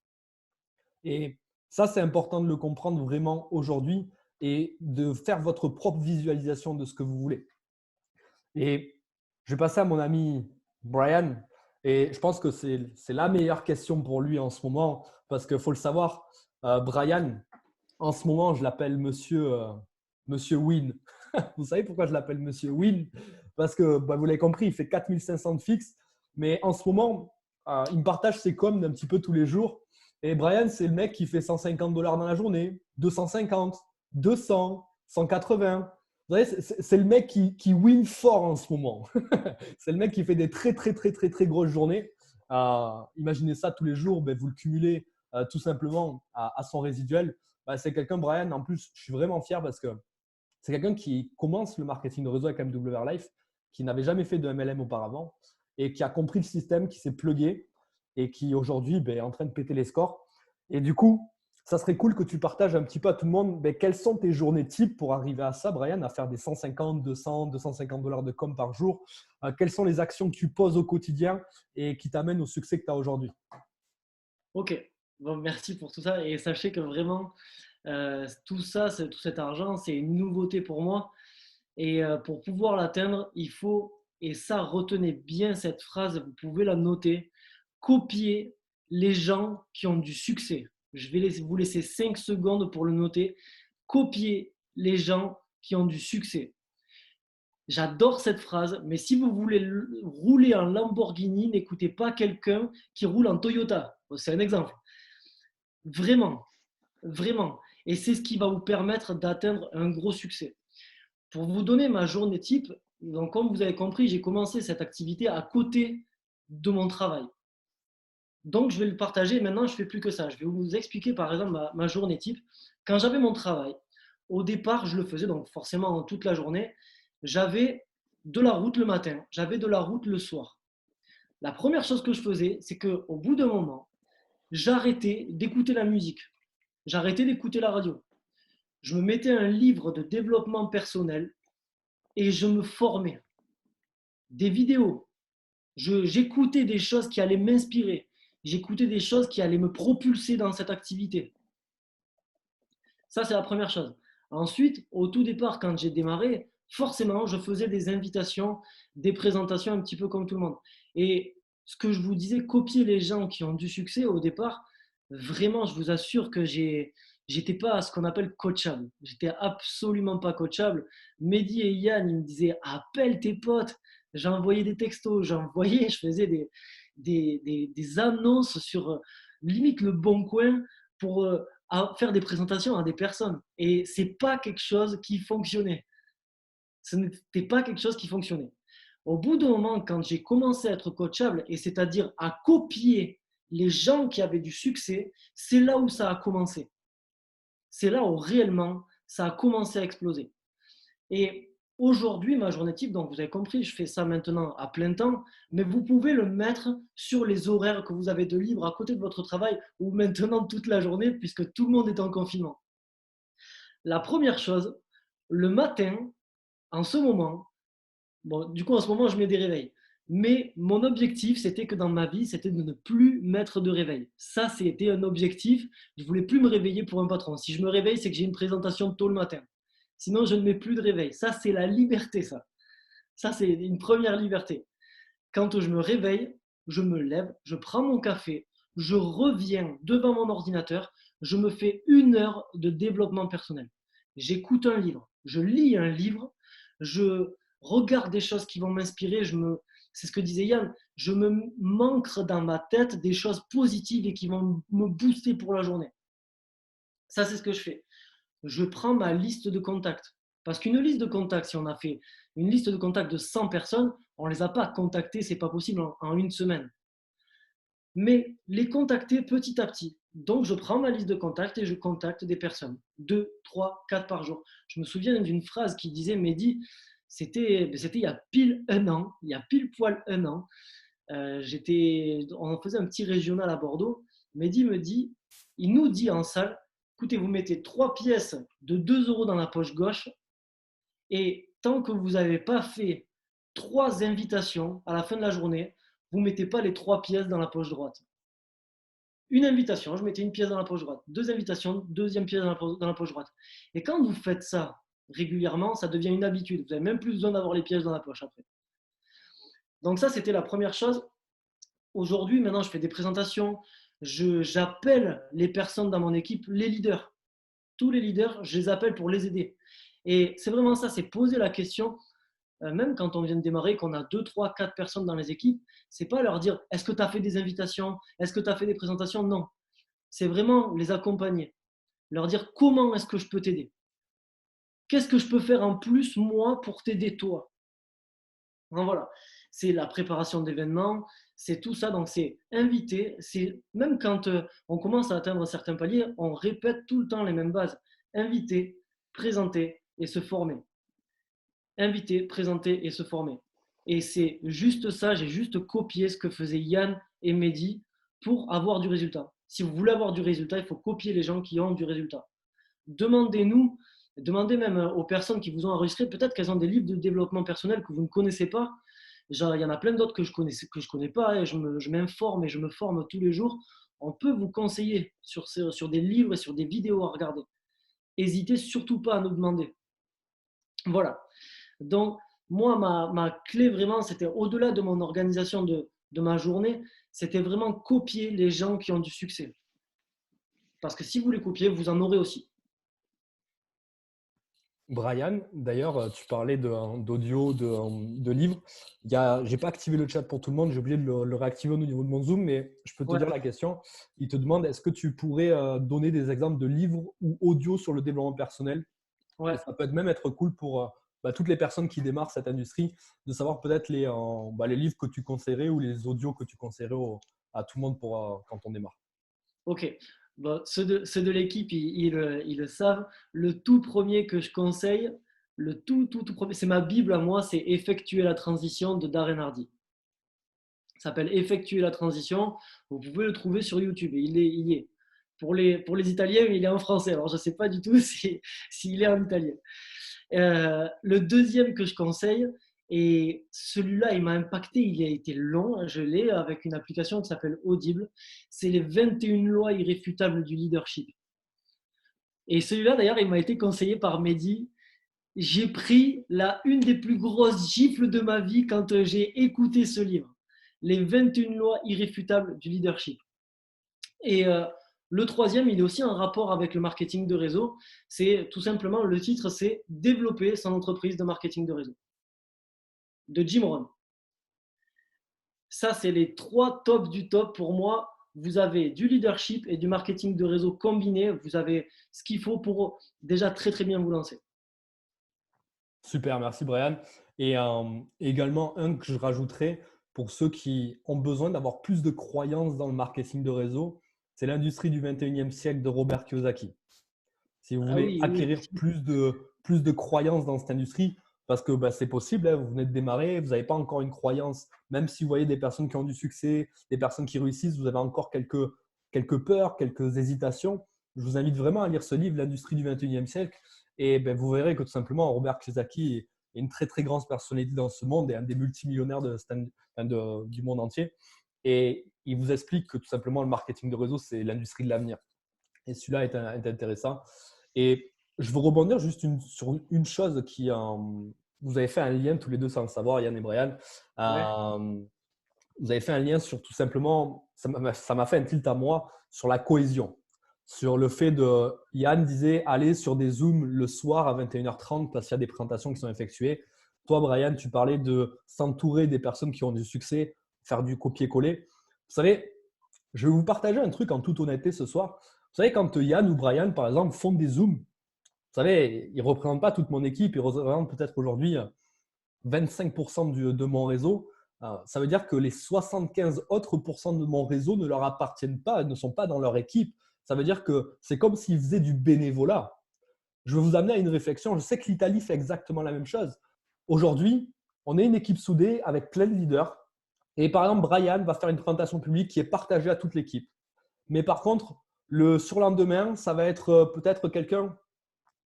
Et Ça, c'est important de le comprendre vraiment aujourd'hui et de faire votre propre visualisation de ce que vous voulez. Et je vais passer à mon ami Brian. Et je pense que c'est la meilleure question pour lui en ce moment parce qu'il faut le savoir, Brian, en ce moment, je l'appelle Monsieur Win. Vous savez pourquoi je l'appelle Monsieur Win? Parce que, bah, vous l'avez compris, il fait 4500 de fixe. Mais en ce moment, il me partage ses coms un petit peu tous les jours. Et Brian, c'est le mec qui fait 150 $ dans la journée, 250, 200, 180. Vous voyez, c'est le mec qui win fort en ce moment. C'est le mec qui fait des très, très, très, très, très grosses journées. Imaginez ça tous les jours, ben, vous le cumulez tout simplement à son résiduel. Ben, c'est quelqu'un, Brian, en plus, je suis vraiment fier parce que c'est quelqu'un qui commence le marketing de réseau avec MWR Life, qui n'avait jamais fait de MLM auparavant et qui a compris le système, qui s'est plugué et qui aujourd'hui ben, est en train de péter les scores. Et du coup, ça serait cool que tu partages un petit peu à tout le monde ben, quelles sont tes journées types pour arriver à ça, Brian, à faire des 150, 200, 250 $ de com par jour. Quelles sont les actions que tu poses au quotidien et qui t'amènent au succès que tu as aujourd'hui? Ok, bon, merci pour tout ça. Et sachez que vraiment, tout ça, tout cet argent, c'est une nouveauté pour moi. Et pour pouvoir l'atteindre, il faut, et ça, retenez bien cette phrase, vous pouvez la noter, copier les gens qui ont du succès. Je vais vous laisser 5 secondes pour le noter. Copier les gens qui ont du succès. J'adore cette phrase, mais si vous voulez rouler en Lamborghini, n'écoutez pas quelqu'un qui roule en Toyota. C'est un exemple. Vraiment, vraiment. Et c'est ce qui va vous permettre d'atteindre un gros succès. Pour vous donner ma journée type, donc comme vous avez compris, j'ai commencé cette activité à côté de mon travail. Donc je vais le partager. Maintenant, je ne fais plus que ça. Je vais vous expliquer par exemple ma journée type. Quand j'avais mon travail, au départ, je le faisais donc forcément toute la journée. J'avais de la route le matin, j'avais de la route le soir. La première chose que je faisais, c'est qu'au bout d'un moment, j'arrêtais d'écouter la musique, j'arrêtais d'écouter la radio. Je me mettais un livre de développement personnel et je me formais. Des vidéos, j'écoutais des choses qui allaient m'inspirer, j'écoutais des choses qui allaient me propulser dans cette activité. Ça, c'est la première chose. Ensuite, au tout départ, quand j'ai démarré, forcément, je faisais des invitations, des présentations un petit peu comme tout le monde. Et ce que je vous disais, copier les gens qui ont du succès au départ, vraiment, je vous assure que j'étais pas à ce qu'on appelle coachable. J'étais absolument pas coachable. Mehdi et Yann, ils me disaient, appelle tes potes. J'envoyais des textos, je faisais des annonces sur limite le bon coin pour à faire des présentations à des personnes. Et c'est pas quelque chose qui fonctionnait. Ce n'était pas quelque chose qui fonctionnait. Au bout d'un moment, quand j'ai commencé à être coachable, et c'est-à-dire à copier les gens qui avaient du succès, c'est là où ça a commencé. C'est là où réellement ça a commencé à exploser. Et aujourd'hui, ma journée type, donc vous avez compris, je fais ça maintenant à plein temps, mais vous pouvez le mettre sur les horaires que vous avez de libre à côté de votre travail ou maintenant toute la journée puisque tout le monde est en confinement. La première chose, le matin, en ce moment, bon, du coup en ce moment je mets des réveils, mais mon objectif c'était que dans ma vie, c'était de ne plus mettre de réveil. Ça, c'était un objectif, je voulais plus me réveiller pour un patron. Si je me réveille, c'est que j'ai une présentation tôt le matin. Sinon, je ne mets plus de réveil. Ça, c'est la liberté, ça. Ça, c'est une première liberté. Quand je me réveille, je me lève, je prends mon café, je reviens devant mon ordinateur, je me fais 1 heure de développement personnel. J'écoute un livre, je lis un livre, je regarde des choses qui vont m'inspirer, c'est ce que disait Yann, je me m'ancre dans ma tête des choses positives et qui vont me booster pour la journée. Ça, c'est ce que je fais. Je prends ma liste de contacts. Parce qu'une liste de contacts, si on a fait une liste de contacts de 100 personnes, on ne les a pas contactés, ce n'est pas possible en une semaine. Mais les contacter petit à petit. Donc, je prends ma liste de contacts et je contacte des personnes. 2, 3, 4 par jour. Je me souviens d'une phrase qui disait, Mehdi, c'était il y a pile un an, il y a pile poil un an. On faisait un petit régional à Bordeaux. Mehdi il nous dit en salle, écoutez, vous mettez 3 pièces de 2 € dans la poche gauche et tant que vous n'avez pas fait 3 invitations à la fin de la journée, vous ne mettez pas les 3 pièces dans la poche droite. une invitation, je mettais une pièce dans la poche droite. 2 invitations, deuxième pièce dans la poche droite. Et quand vous faites ça régulièrement, ça devient une habitude. Vous n'avez même plus besoin d'avoir les pièces dans la poche après. Donc ça, c'était la première chose. Aujourd'hui, maintenant, je fais des présentations. J'appelle les personnes dans mon équipe, les leaders. Tous les leaders, je les appelle pour les aider. Et c'est vraiment ça, c'est poser la question. Même quand on vient de démarrer, qu'on a 2, 3, 4 personnes dans les équipes, c'est pas leur dire est-ce que tu as fait des invitations, est-ce que tu as fait des présentations. Non, c'est vraiment les accompagner, leur dire comment est-ce que je peux t'aider, qu'est-ce que je peux faire en plus moi pour t'aider toi. Donc voilà, c'est la préparation d'événements, c'est tout ça. Donc c'est inviter, c'est même quand on commence à atteindre certains paliers, on répète tout le temps les mêmes bases. Inviter, présenter et se former. Inviter, présenter et se former. Et c'est juste ça, j'ai juste copié ce que faisaient Yann et Mehdi pour avoir du résultat. Si vous voulez avoir du résultat, il faut copier les gens qui ont du résultat. Demandez-nous, demandez même aux personnes qui vous ont enregistré, peut-être qu'elles ont des livres de développement personnel que vous ne connaissez pas. Genre, il y en a plein d'autres que je connais pas et je m'informe et je me forme tous les jours. On peut vous conseiller sur des livres et sur des vidéos à regarder. N'hésitez surtout pas à nous demander. Voilà. Donc, moi, ma clé vraiment, c'était au-delà de mon organisation de ma journée, c'était vraiment copier les gens qui ont du succès. Parce que si vous les copiez, vous en aurez aussi. Brian, d'ailleurs, tu parlais d'audio, de livres. Je n'ai pas activé le chat pour tout le monde, j'ai oublié de le réactiver au niveau de mon Zoom, mais je peux te dire la question. Il te demande est-ce que tu pourrais donner des exemples de livres ou audio sur le développement personnel? Ouais. Ça peut même être cool pour toutes les personnes qui démarrent cette industrie, de savoir peut-être les livres que tu conseillerais ou les audios que tu conseillerais à tout le monde pour quand on démarre. Ok. Bon, ceux de l'équipe, ils le savent. Le tout premier que je conseille, le tout premier, c'est ma Bible à moi, c'est Effectuer la transition de Darren Hardy. Ça s'appelle Effectuer la transition. Vous pouvez le trouver sur YouTube. Et il y est. Pour les Italiens, il est en français. Alors, je ne sais pas du tout s'il est en italien. Le deuxième que je conseille, et celui-là, il m'a impacté, il a été long, je l'ai avec une application qui s'appelle Audible, c'est les 21 lois irréfutables du leadership. Et celui-là, d'ailleurs, il m'a été conseillé par Mehdi. J'ai pris une des plus grosses gifles de ma vie quand j'ai écouté ce livre. Les 21 lois irréfutables du leadership. Et le troisième, il est aussi en rapport avec le marketing de réseau. C'est tout simplement, le titre, c'est Développer son entreprise de marketing de réseau, de Jim Rohn. Ça, c'est les 3 tops du top pour moi. Vous avez du leadership et du marketing de réseau combiné. Vous avez ce qu'il faut pour déjà très, très bien vous lancer. Super, merci Brian. Et également, un que je rajouterais pour ceux qui ont besoin d'avoir plus de croyances dans le marketing de réseau, c'est l'industrie du 21e siècle de Robert Kiyosaki. Si vous voulez acquérir plus de croyances dans cette industrie, parce que c'est possible, vous venez de démarrer, vous n'avez pas encore une croyance, même si vous voyez des personnes qui ont du succès, des personnes qui réussissent, vous avez encore quelques peurs, quelques hésitations. Je vous invite vraiment à lire ce livre, L'industrie du 21e siècle, et vous verrez que tout simplement, Robert Kiyosaki est une très très grande personnalité dans ce monde et un des multimillionnaires du monde entier. Et il vous explique que tout simplement, le marketing de réseau, c'est l'industrie de l'avenir. Et celui-là est intéressant. Et je veux rebondir juste sur une chose qui… vous avez fait un lien tous les deux sans le savoir, Yann et Brian. Vous avez fait un lien sur tout simplement, ça m'a fait un tilt à moi, sur la cohésion. Sur le fait de… Yann disait aller sur des Zooms le soir à 21h30 parce qu'il y a des présentations qui sont effectuées. Toi, Brian, tu parlais de s'entourer des personnes qui ont du succès, faire du copier-coller. Vous savez, je vais vous partager un truc en toute honnêteté ce soir. Vous savez, quand Yann ou Brian, par exemple, font des Zooms, vous savez, ils ne représentent pas toute mon équipe, ils représentent peut-être aujourd'hui 25% de mon réseau. Ça veut dire que les 75 autres pourcents de mon réseau ne leur appartiennent pas, ne sont pas dans leur équipe. Ça veut dire que c'est comme s'ils faisaient du bénévolat. Je veux vous amener à une réflexion. Je sais que l'Italie fait exactement la même chose. Aujourd'hui, on est une équipe soudée avec plein de leaders. Et par exemple, Brian va faire une présentation publique qui est partagée à toute l'équipe. Mais par contre, le surlendemain, ça va être peut-être quelqu'un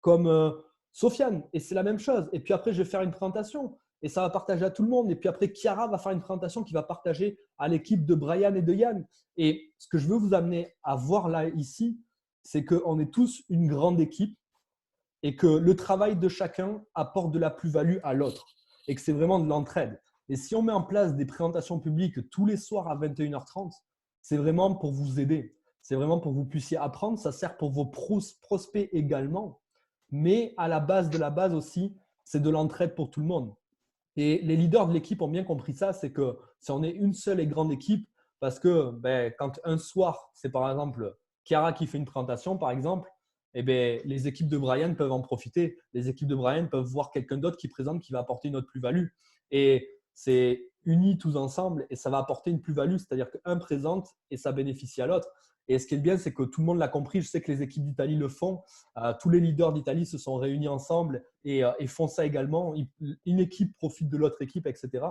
comme Sofiane. Et c'est la même chose. Et puis après, je vais faire une présentation. et ça va partager à tout le monde. Et puis après, Chiara va faire une présentation qui va partager à l'équipe de Brian et de Yann. Et ce que je veux vous amener à voir là, ici, c'est qu'on est tous une grande équipe et que le travail de chacun apporte de la plus-value à l'autre et que c'est vraiment de l'entraide. Et si on met en place des présentations publiques tous les soirs à 21h30, c'est vraiment pour vous aider. C'est vraiment pour que vous puissiez apprendre. Ça sert pour vos prospects également. Mais à la base de la base aussi, c'est de l'entraide pour tout le monde. Et les leaders de l'équipe ont bien compris ça, c'est que si on est une seule et grande équipe, parce que quand un soir, c'est par exemple Chiara qui fait une présentation, par exemple, les équipes de Brian peuvent en profiter. Les équipes de Brian peuvent voir quelqu'un d'autre qui présente, qui va apporter une autre plus-value. Et c'est unis tous ensemble et ça va apporter une plus-value, c'est-à-dire qu'un présente et ça bénéficie à l'autre. Et ce qui est bien, c'est que tout le monde l'a compris. Je sais que les équipes d'Italie le font. Tous les leaders d'Italie se sont réunis ensemble et font ça également. Une équipe profite de l'autre équipe, etc.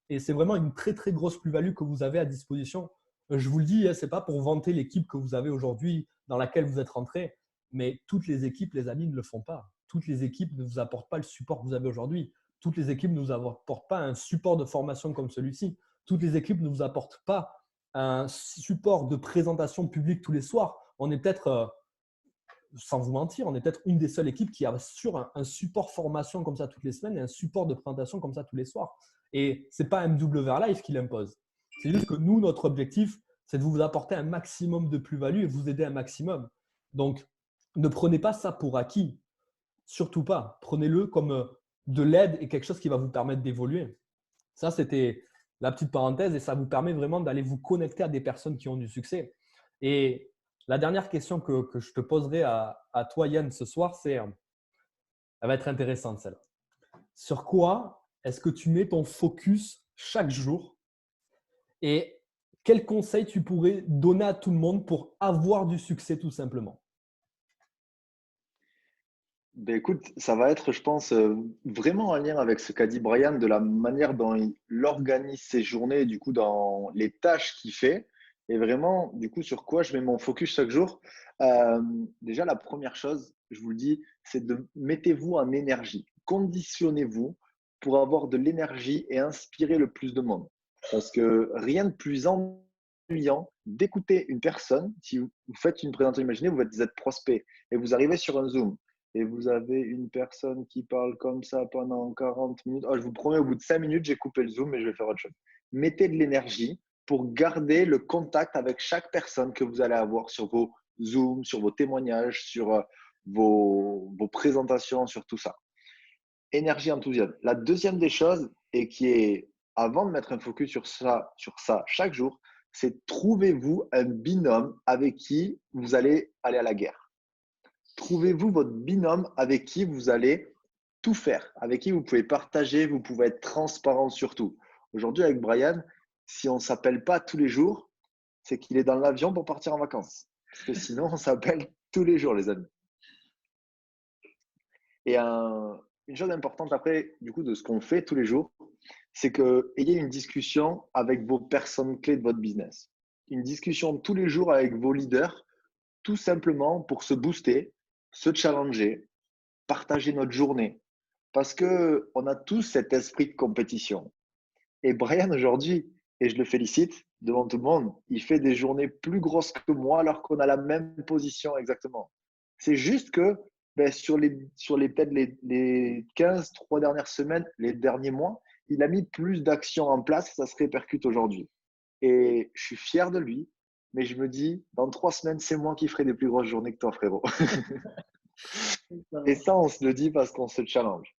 Et c'est vraiment une très, très grosse plus-value que vous avez à disposition. Je vous le dis, ce n'est pas pour vanter l'équipe que vous avez aujourd'hui dans laquelle vous êtes rentré, mais toutes les équipes, les amis, ne le font pas. Toutes les équipes ne vous apportent pas le support que vous avez aujourd'hui. Toutes les équipes ne vous apportent pas un support de formation comme celui-ci. Toutes les équipes ne vous apportent pas un support de présentation publique tous les soirs. On est peut-être, sans vous mentir, on est peut-être une des seules équipes qui assure un support formation comme ça toutes les semaines et un support de présentation comme ça tous les soirs. Et ce n'est pas MW Life qui l'impose. C'est juste que nous, notre objectif, c'est de vous apporter un maximum de plus-value et vous aider un maximum. Donc, ne prenez pas ça pour acquis. Surtout pas. Prenez-le comme de l'aide et quelque chose qui va vous permettre d'évoluer. Ça, c'était la petite parenthèse et ça vous permet vraiment d'aller vous connecter à des personnes qui ont du succès. Et la dernière question que je te poserai à toi, Yann, ce soir, elle va être intéressante, celle-là. Sur quoi est-ce que tu mets ton focus chaque jour et quels conseils tu pourrais donner à tout le monde pour avoir du succès tout simplement? Ben écoute, ça va être, je pense, vraiment en lien avec ce qu'a dit Brian, de la manière dont il organise ses journées, et du coup, dans les tâches qu'il fait, et vraiment, du coup, sur quoi je mets mon focus chaque jour. Euh, Déjà, la première chose, je vous le dis, c'est de mettez-vous en énergie, conditionnez-vous pour avoir de l'énergie et inspirer le plus de monde. Parce que rien de plus ennuyant d'écouter une personne, si vous faites une présentation, imaginez, vous êtes prospect et vous arrivez sur un Zoom et vous avez une personne qui parle comme ça pendant 40 minutes. Oh, je vous promets, au bout de 5 minutes, j'ai coupé le Zoom et je vais faire autre chose. Mettez de l'énergie pour garder le contact avec chaque personne que vous allez avoir sur vos Zooms, sur vos témoignages, sur vos présentations, sur tout ça. Énergie, enthousiasme. La deuxième des choses, et qui est, avant de mettre un focus sur ça chaque jour, c'est trouvez-vous un binôme avec qui vous allez aller à la guerre. Trouvez-vous votre binôme avec qui vous allez tout faire, avec qui vous pouvez partager, vous pouvez être transparent surtout. Aujourd'hui, avec Brian, si on ne s'appelle pas tous les jours, c'est qu'il est dans l'avion pour partir en vacances. Parce que sinon, on s'appelle tous les jours, les amis. Et une chose importante après, du coup, de ce qu'on fait tous les jours, c'est que ayez une discussion avec vos personnes clés de votre business. Une discussion tous les jours avec vos leaders, tout simplement pour se booster, se challenger, partager notre journée. Parce qu'on a tous cet esprit de compétition. Et Brian, aujourd'hui, et je le félicite devant tout le monde, il fait des journées plus grosses que moi alors qu'on a la même position exactement. C'est juste que sur peut-être les 3 dernières semaines, les derniers mois, il a mis plus d'actions en place et ça se répercute aujourd'hui. Et je suis fier de lui, mais je me dis, dans 3 semaines, c'est moi qui ferai des plus grosses journées que toi, frérot. Et ça, on se le dit parce qu'on se challenge.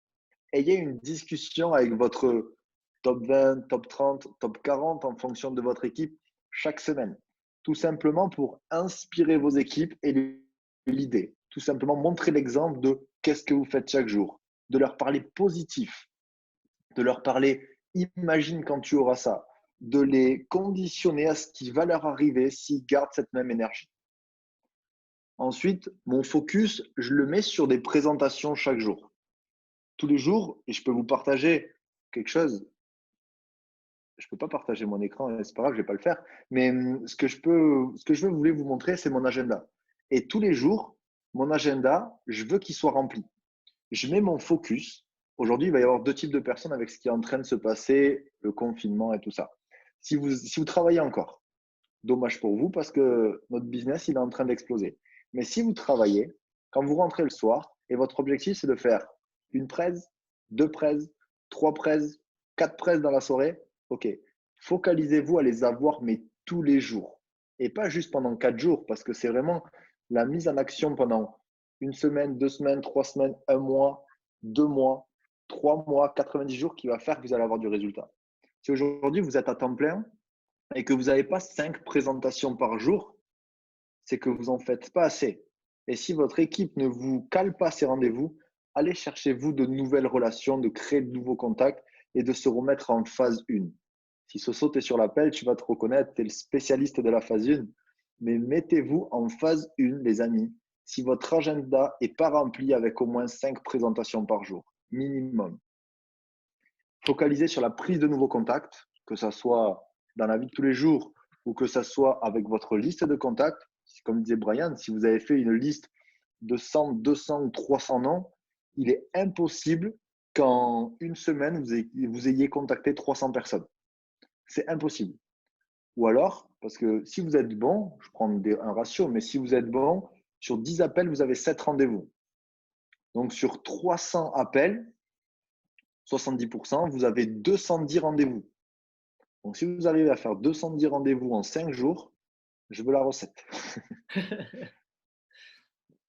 Ayez une discussion avec votre top 20, top 30, top 40 en fonction de votre équipe chaque semaine. Tout simplement pour inspirer vos équipes et l'idée. Tout simplement montrer l'exemple de qu'est-ce que vous faites chaque jour. De leur parler positif. De leur parler imagine quand tu auras ça. De les conditionner à ce qui va leur arriver s'ils gardent cette même énergie. Ensuite, mon focus, je le mets sur des présentations chaque jour. Tous les jours, et je peux vous partager quelque chose. Je ne peux pas partager mon écran, c'est pas grave, je ne vais pas le faire. Mais ce que je voulais vous montrer, c'est mon agenda. Et tous les jours, mon agenda, je veux qu'il soit rempli. Je mets mon focus aujourd'hui, il va y avoir deux types de personnes avec ce qui est en train de se passer, le confinement et tout ça. Si vous travaillez encore, dommage pour vous parce que notre business, il est en train d'exploser. Mais si vous travaillez, quand vous rentrez le soir et votre objectif, c'est de faire une presse, deux presses, trois presses, quatre presses dans la soirée, ok, focalisez-vous à les avoir, mais tous les jours. Et pas juste pendant 4 jours, parce que c'est vraiment la mise en action pendant une semaine, 2 semaines, 3 semaines, un mois, 2 mois, 3 mois, 90 jours qui va faire que vous allez avoir du résultat. Si aujourd'hui vous êtes à temps plein, et que vous n'avez pas 5 présentations par jour, c'est que vous n'en faites pas assez. Et si votre équipe ne vous cale pas ces rendez-vous, allez chercher vous de nouvelles relations, de créer de nouveaux contacts et de se remettre en phase 1. Si Soso est sur l'appel, tu vas te reconnaître, tu es le spécialiste de la phase 1. Mais mettez-vous en phase 1, les amis, si votre agenda n'est pas rempli avec au moins 5 présentations par jour, minimum. Focalisez sur la prise de nouveaux contacts, que ce soit dans la vie de tous les jours ou que ce soit avec votre liste de contacts. Comme disait Brian, si vous avez fait une liste de 100, 200 ou 300 noms, il est impossible qu'en une semaine, vous ayez contacté 300 personnes. C'est impossible. Ou alors, parce que si vous êtes bon, je prends un ratio, mais si vous êtes bon, sur 10 appels, vous avez 7 rendez-vous. Donc, sur 300 appels, 70%, vous avez 210 rendez-vous. Donc, si vous arrivez à faire 210 rendez-vous en 5 jours, je veux la recette.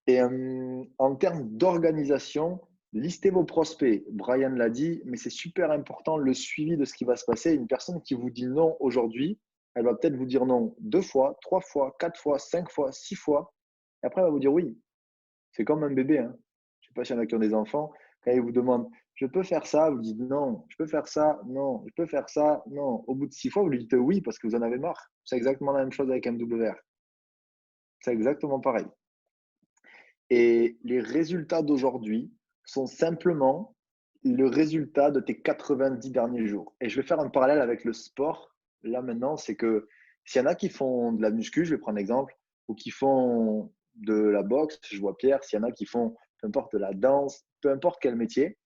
Et en termes d'organisation, listez vos prospects. Brian l'a dit, mais c'est super important le suivi de ce qui va se passer. Une personne qui vous dit non aujourd'hui, elle va peut-être vous dire non 2 fois, 3 fois, 4 fois, 5 fois, 6 fois. Et après, elle va vous dire oui. C'est comme un bébé. Hein. Je ne sais pas s'il y en a qui ont des enfants. Quand ils vous demandent je peux faire ça, vous dites non. Je peux faire ça, non. Je peux faire ça, non. Au bout de 6 fois, vous lui dites oui parce que vous en avez marre. C'est exactement la même chose avec MWR. C'est exactement pareil. Et les résultats d'aujourd'hui sont simplement le résultat de tes 90 derniers jours. Et je vais faire un parallèle avec le sport. Là maintenant, c'est que s'il y en a qui font de la muscu, je vais prendre un exemple, ou qui font de la boxe, je vois Pierre, s'il y en a qui font peu importe de la danse, peu importe quel métier,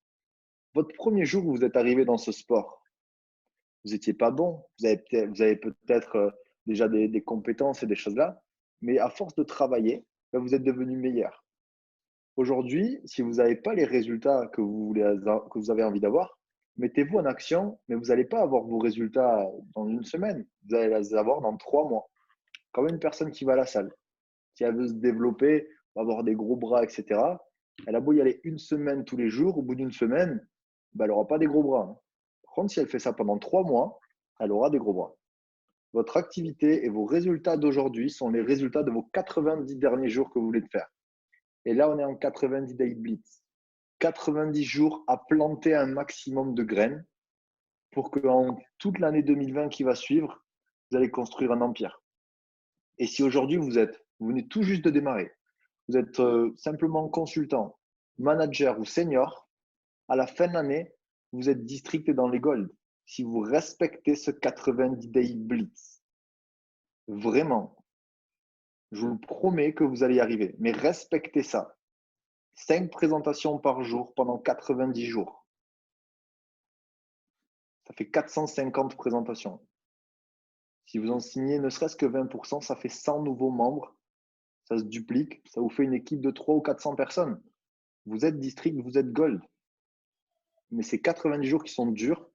votre premier jour où vous êtes arrivé dans ce sport, vous n'étiez pas bon, vous avez peut-être déjà des compétences et des choses là, mais à force de travailler, vous êtes devenu meilleur. Aujourd'hui, si vous n'avez pas les résultats que vous avez envie d'avoir, mettez-vous en action, mais vous n'allez pas avoir vos résultats dans une semaine. Vous allez les avoir dans 3 mois. Comme une personne qui va à la salle, si elle veut se développer, avoir des gros bras, etc., elle a beau y aller une semaine tous les jours, au bout d'une semaine, elle n'aura pas des gros bras. Hein. Par contre, si elle fait ça pendant 3 mois, elle aura des gros bras. Votre activité et vos résultats d'aujourd'hui sont les résultats de vos 90 derniers jours que vous voulez faire. Et là, on est en 90 Day Blitz. 90 jours à planter un maximum de graines pour qu'en toute l'année 2020 qui va suivre, vous allez construire un empire. Et si aujourd'hui, vous venez tout juste de démarrer, vous êtes simplement consultant, manager ou senior, à la fin de l'année, vous êtes district dans les golds. Si vous respectez ce 90 Day Blitz, vraiment, je vous le promets que vous allez y arriver. Mais respectez ça. 5 présentations par jour pendant 90 jours. Ça fait 450 présentations. Si vous en signez ne serait-ce que 20%, ça fait 100 nouveaux membres. Ça se duplique. Ça vous fait une équipe de 300 ou 400 personnes. Vous êtes district, vous êtes gold. Mais c'est 90 jours qui sont durs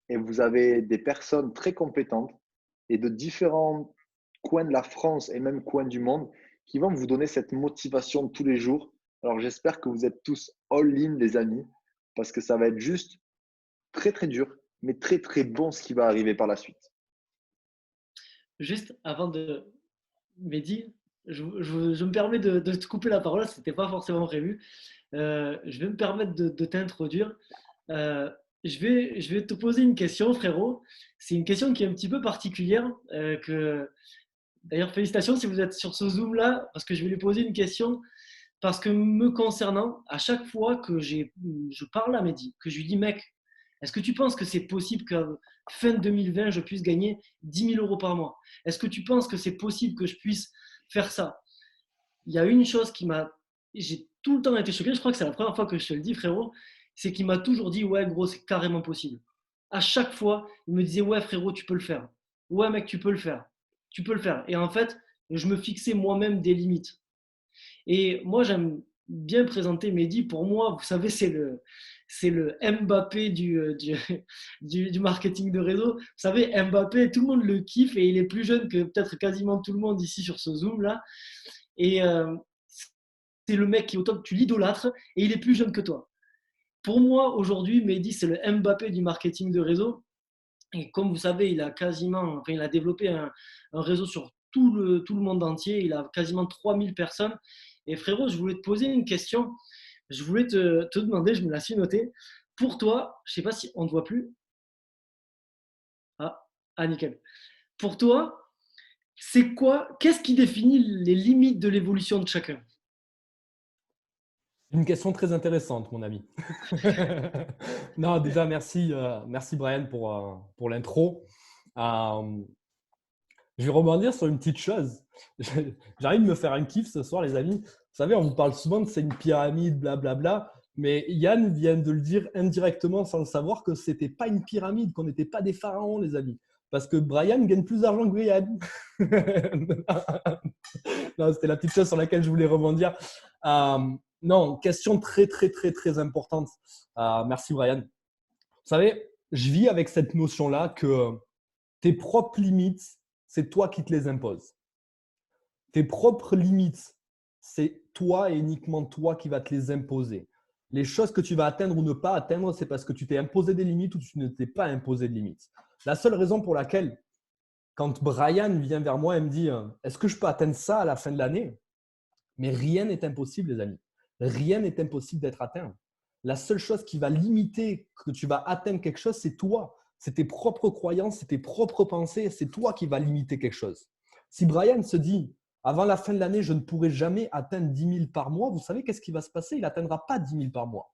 et vous avez des personnes très compétentes et de différents coins de la France et même coins du monde qui vont vous donner cette motivation tous les jours. Alors j'espère que vous êtes tous all-in les amis parce que ça va être juste très très dur mais très très bon ce qui va arriver par la suite. Juste avant de Mehdi, je me permets de te couper la parole, ce n'était pas forcément prévu. Je vais me permettre de t'introduire. Je vais te poser une question, frérot. C'est une question qui est un petit peu particulière. D'ailleurs, félicitations si vous êtes sur ce Zoom-là, parce que je vais lui poser une question. Parce que me concernant, à chaque fois que je parle à Mehdi, que je lui dis, mec, est-ce que tu penses que c'est possible qu'à fin 2020, je puisse gagner 10 000 euros par mois? Est-ce que tu penses que c'est possible que je puisse faire ça? Il y a une chose qui m'a… J'ai tout le temps été choqué, je crois que c'est la première fois que je te le dis, frérot. c'est qu'il m'a toujours dit, ouais, gros, c'est carrément possible. À chaque fois, il me disait, ouais, frérot, tu peux le faire. Ouais, mec, tu peux le faire. Tu peux le faire. Et en fait, je me fixais moi-même des limites. Et moi, j'aime bien présenter Mehdi. Pour moi, vous savez, c'est le Mbappé du marketing de réseau. Vous savez, Mbappé, tout le monde le kiffe et il est plus jeune que peut-être quasiment tout le monde ici sur ce Zoom-là. Et c'est le mec qui est au top, tu l'idolâtres et il est plus jeune que toi. Pour moi, aujourd'hui, Mehdi, c'est le Mbappé du marketing de réseau. Et comme vous savez, il a développé un réseau sur tout le monde entier. Il a quasiment 3000 personnes. Et frérot, je voulais te poser une question. Je voulais te demander, je me la suis notée. Pour toi, je ne sais pas si on ne te voit plus. Nickel. Pour toi, qu'est-ce qui définit les limites de l'évolution de chacun? Une question très intéressante, mon ami. Non, déjà, merci Brian pour l'intro. Je vais rebondir sur une petite chose. J'arrive de me faire un kiff ce soir, les amis. Vous savez, on vous parle souvent de c'est une pyramide, blablabla. Mais Yann vient de le dire indirectement sans le savoir que ce n'était pas une pyramide, qu'on n'était pas des pharaons, les amis. Parce que Brian gagne plus d'argent que Yann. Non, c'était la petite chose sur laquelle je voulais rebondir. Non, question très, très, très, très importante. Merci, Brian. Vous savez, je vis avec cette notion-là que tes propres limites, c'est toi qui te les imposes. Tes propres limites, c'est toi et uniquement toi qui vas te les imposer. Les choses que tu vas atteindre ou ne pas atteindre, c'est parce que tu t'es imposé des limites ou tu ne t'es pas imposé de limites. La seule raison pour laquelle, quand Brian vient vers moi et me dit « Est-ce que je peux atteindre ça à la fin de l'année ?» Mais rien n'est impossible, les amis. Rien n'est impossible d'être atteint. La seule chose qui va limiter que tu vas atteindre quelque chose, c'est toi. C'est tes propres croyances, c'est tes propres pensées. C'est toi qui vas limiter quelque chose. Si Brian se dit « Avant la fin de l'année, je ne pourrai jamais atteindre 10 000 par mois », vous savez qu'est-ce qui va se passer? Il n'atteindra pas 10 000 par mois.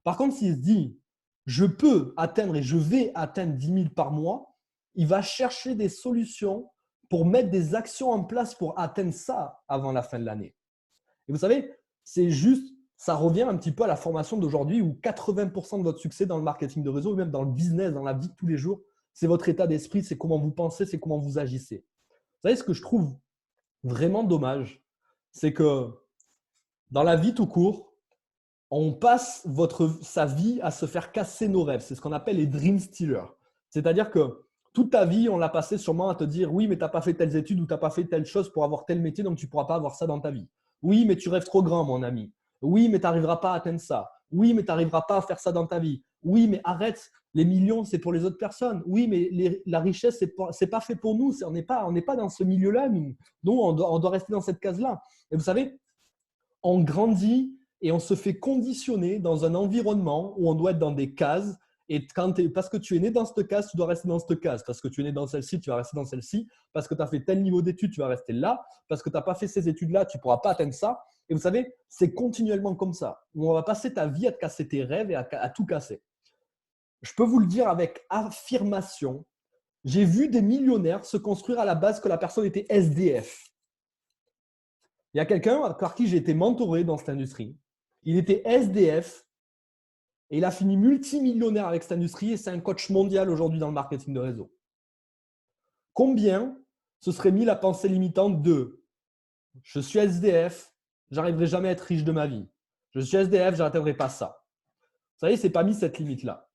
Par contre, s'il se dit « Je peux atteindre et je vais atteindre 10 000 par mois », il va chercher des solutions pour mettre des actions en place pour atteindre ça avant la fin de l'année. Et vous savez, c'est juste, ça revient un petit peu à la formation d'aujourd'hui où 80% de votre succès dans le marketing de réseau, ou même dans le business, dans la vie de tous les jours, c'est votre état d'esprit, c'est comment vous pensez, c'est comment vous agissez. Vous savez, ce que je trouve vraiment dommage, c'est que dans la vie tout court, on passe sa vie à se faire casser nos rêves. C'est ce qu'on appelle les dream stealers. C'est-à-dire que toute ta vie, on l'a passé sûrement à te dire « Oui, mais tu n'as pas fait telles études ou tu n'as pas fait telle chose pour avoir tel métier, donc tu ne pourras pas avoir ça dans ta vie. » Oui, mais tu rêves trop grand, mon ami. Oui, mais tu n'arriveras pas à atteindre ça. Oui, mais tu n'arriveras pas à faire ça dans ta vie. Oui, mais arrête, les millions, c'est pour les autres personnes. Oui, mais la richesse, ce n'est pas fait pour nous. On n'est pas dans ce milieu-là, nous. Donc, on doit rester dans cette case-là. Et vous savez, on grandit et on se fait conditionner dans un environnement où on doit être dans des cases. Et parce que tu es né dans cette case, tu dois rester dans cette case. Parce que tu es né dans celle-ci, tu vas rester dans celle-ci. Parce que tu as fait tel niveau d'études, tu vas rester là. Parce que tu n'as pas fait ces études-là, tu ne pourras pas atteindre ça. Et vous savez, c'est continuellement comme ça. On va passer ta vie à te casser tes rêves et à tout casser. Je peux vous le dire avec affirmation. J'ai vu des millionnaires se construire à la base que la personne était SDF. Il y a quelqu'un par qui j'ai été mentoré dans cette industrie. Il était SDF. Et il a fini multimillionnaire avec cette industrie et c'est un coach mondial aujourd'hui dans le marketing de réseau. Combien se serait mis la pensée limitante de « Je suis SDF, j'arriverai jamais à être riche de ma vie. Je suis SDF, je n'atteindrai pas ça. » Vous savez, il ne s'est pas mis cette limite-là.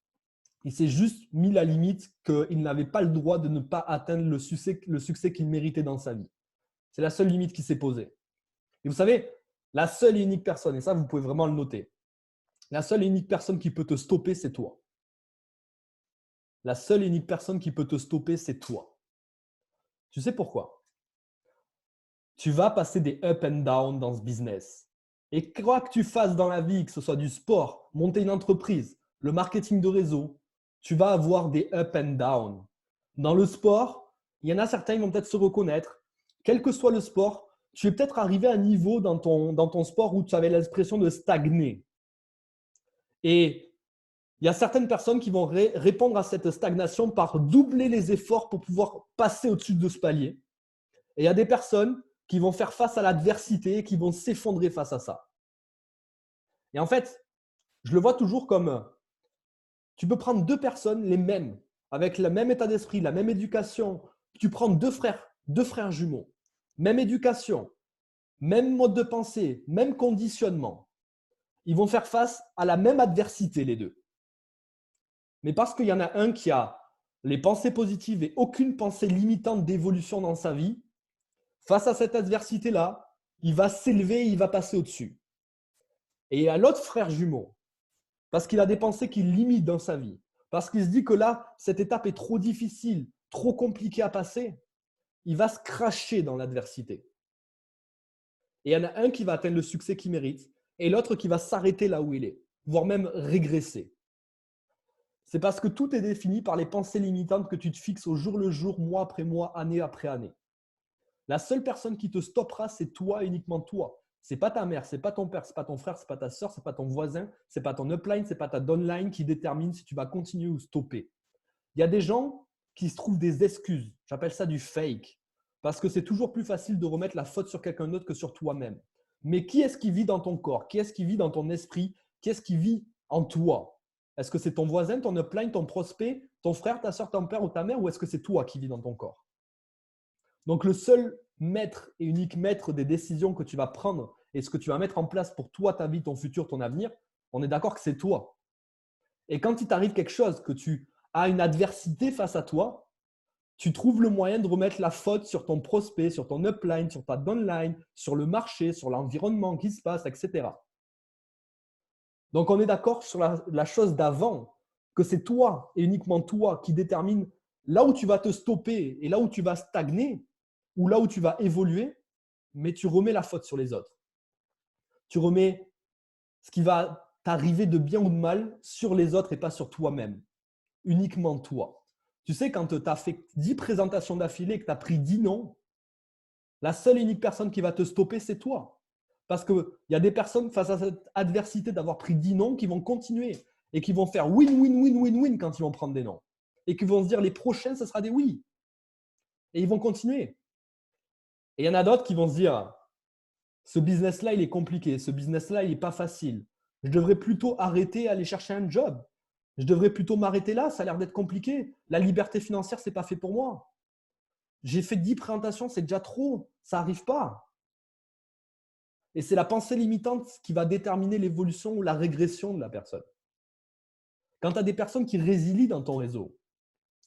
Il s'est juste mis la limite qu'il n'avait pas le droit de ne pas atteindre le succès qu'il méritait dans sa vie. C'est la seule limite qui s'est posée. Et vous savez, la seule et unique personne, et ça, vous pouvez vraiment le noter, la seule et unique personne qui peut te stopper, c'est toi. La seule et unique personne qui peut te stopper, c'est toi. Tu sais pourquoi? Tu vas passer des up and down dans ce business. Et quoi que tu fasses dans la vie, que ce soit du sport, monter une entreprise, le marketing de réseau, tu vas avoir des up and down. Dans le sport, il y en a certains qui vont peut-être se reconnaître. Quel que soit le sport, tu es peut-être arrivé à un niveau dans ton sport où tu avais l'impression de stagner. Et il y a certaines personnes qui vont répondre à cette stagnation par doubler les efforts pour pouvoir passer au-dessus de ce palier. Et il y a des personnes qui vont faire face à l'adversité et qui vont s'effondrer face à ça. Et en fait, Je le vois toujours comme, tu peux prendre deux personnes, les mêmes, avec le même état d'esprit, la même éducation. Tu prends deux frères jumeaux, même éducation, même mode de pensée, même conditionnement. Ils vont faire face à la même adversité, les deux. Mais parce qu'il y en a un qui a les pensées positives et aucune pensée limitante d'évolution dans sa vie, face à cette adversité-là, il va s'élever et il va passer au-dessus. Et il y a l'autre frère jumeau, parce qu'il a des pensées qui limitent dans sa vie, parce qu'il se dit que là, cette étape est trop difficile, trop compliquée à passer, il va se cracher dans l'adversité. Et il y en a un qui va atteindre le succès qu'il mérite et l'autre qui va s'arrêter là où il est, voire même régresser. C'est parce que tout est défini par les pensées limitantes que tu te fixes au jour le jour, mois après mois, année après année. La seule personne qui te stoppera, c'est toi et uniquement toi. C'est pas ta mère, c'est pas ton père, c'est pas ton frère, c'est pas ta soeur, c'est pas ton voisin, c'est pas ton upline, c'est pas ta downline qui détermine si tu vas continuer ou stopper. Il y a des gens qui se trouvent des excuses. J'appelle ça du fake. Parce que c'est toujours plus facile de remettre la faute sur quelqu'un d'autre que sur toi-même. Mais qui est-ce qui vit dans ton corps? Qui est-ce qui vit dans ton esprit? Qui est-ce qui vit en toi? Est-ce que c'est ton voisin, ton upline, ton prospect, ton frère, ta soeur, ton père ou ta mère? Ou est-ce que c'est toi qui vis dans ton corps? Donc, le seul maître et unique maître des décisions que tu vas prendre et ce que tu vas mettre en place pour toi, ta vie, ton futur, ton avenir, on est d'accord que c'est toi. Et quand il t'arrive quelque chose, que tu as une adversité face à toi, tu trouves le moyen de remettre la faute sur ton prospect, sur ton upline, sur ta downline, sur le marché, sur l'environnement qui se passe, etc. Donc, on est d'accord sur la chose d'avant, que c'est toi et uniquement toi qui détermine là où tu vas te stopper et là où tu vas stagner ou là où tu vas évoluer, mais tu remets la faute sur les autres. Tu remets ce qui va t'arriver de bien ou de mal sur les autres et pas sur toi-même. Uniquement toi. Tu sais, quand tu as fait 10 présentations d'affilée et que tu as pris 10 noms, la seule et unique personne qui va te stopper, c'est toi. Parce qu'il y a des personnes face à cette adversité d'avoir pris 10 noms qui vont continuer et qui vont faire win, win, win, win, win quand ils vont prendre des noms. Et qui vont se dire les prochains, ce sera des oui. Et ils vont continuer. Et il y en a d'autres qui vont se dire ce business-là, il est compliqué. Ce business-là, il n'est pas facile. Je devrais plutôt arrêter et aller chercher un job. Je devrais plutôt m'arrêter là. Ça a l'air d'être compliqué. La liberté financière, ce n'est pas fait pour moi. J'ai fait 10 présentations, c'est déjà trop. Ça n'arrive pas. Et c'est la pensée limitante qui va déterminer l'évolution ou la régression de la personne. Quand tu as des personnes qui résilient dans ton réseau,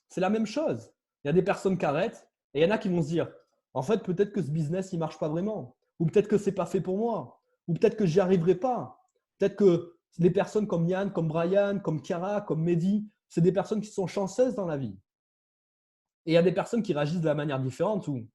c'est la même chose. Il y a des personnes qui arrêtent et il y en a qui vont se dire en fait, peut-être que ce business, il ne marche pas vraiment. Ou peut-être que ce n'est pas fait pour moi. Ou peut-être que j'y arriverai pas. Peut-être que les personnes comme Yann, comme Brian, comme Chiara, comme Mehdi, c'est des personnes qui sont chanceuses dans la vie. Et il y a des personnes qui réagissent de la manière différente où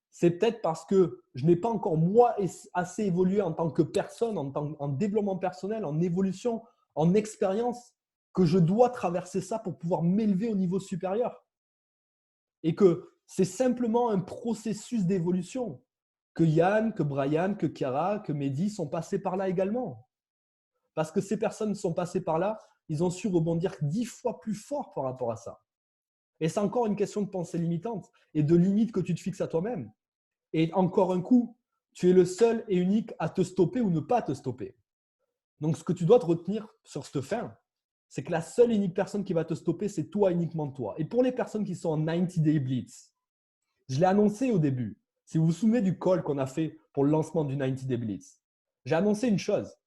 c'est peut-être parce que je n'ai pas encore moi assez évolué en tant que personne, en développement personnel, en évolution, en expérience, que je dois traverser ça pour pouvoir m'élever au niveau supérieur. Et que c'est simplement un processus d'évolution. Que Yann, que Brian, que Chiara, que Mehdi sont passés par là également. Parce que ces personnes sont passées par là, ils ont su rebondir 10 fois plus fort par rapport à ça. Et c'est encore une question de pensée limitante et de limites que tu te fixes à toi-même. Et encore un coup, tu es le seul et unique à te stopper ou ne pas te stopper. Donc, ce que tu dois te retenir sur cette fin, c'est que la seule et unique personne qui va te stopper, c'est toi, uniquement toi. Et pour les personnes qui sont en 90-day blitz, je l'ai annoncé au début. Si vous vous souvenez du call qu'on a fait pour le lancement du 90-day blitz, j'ai annoncé une chose.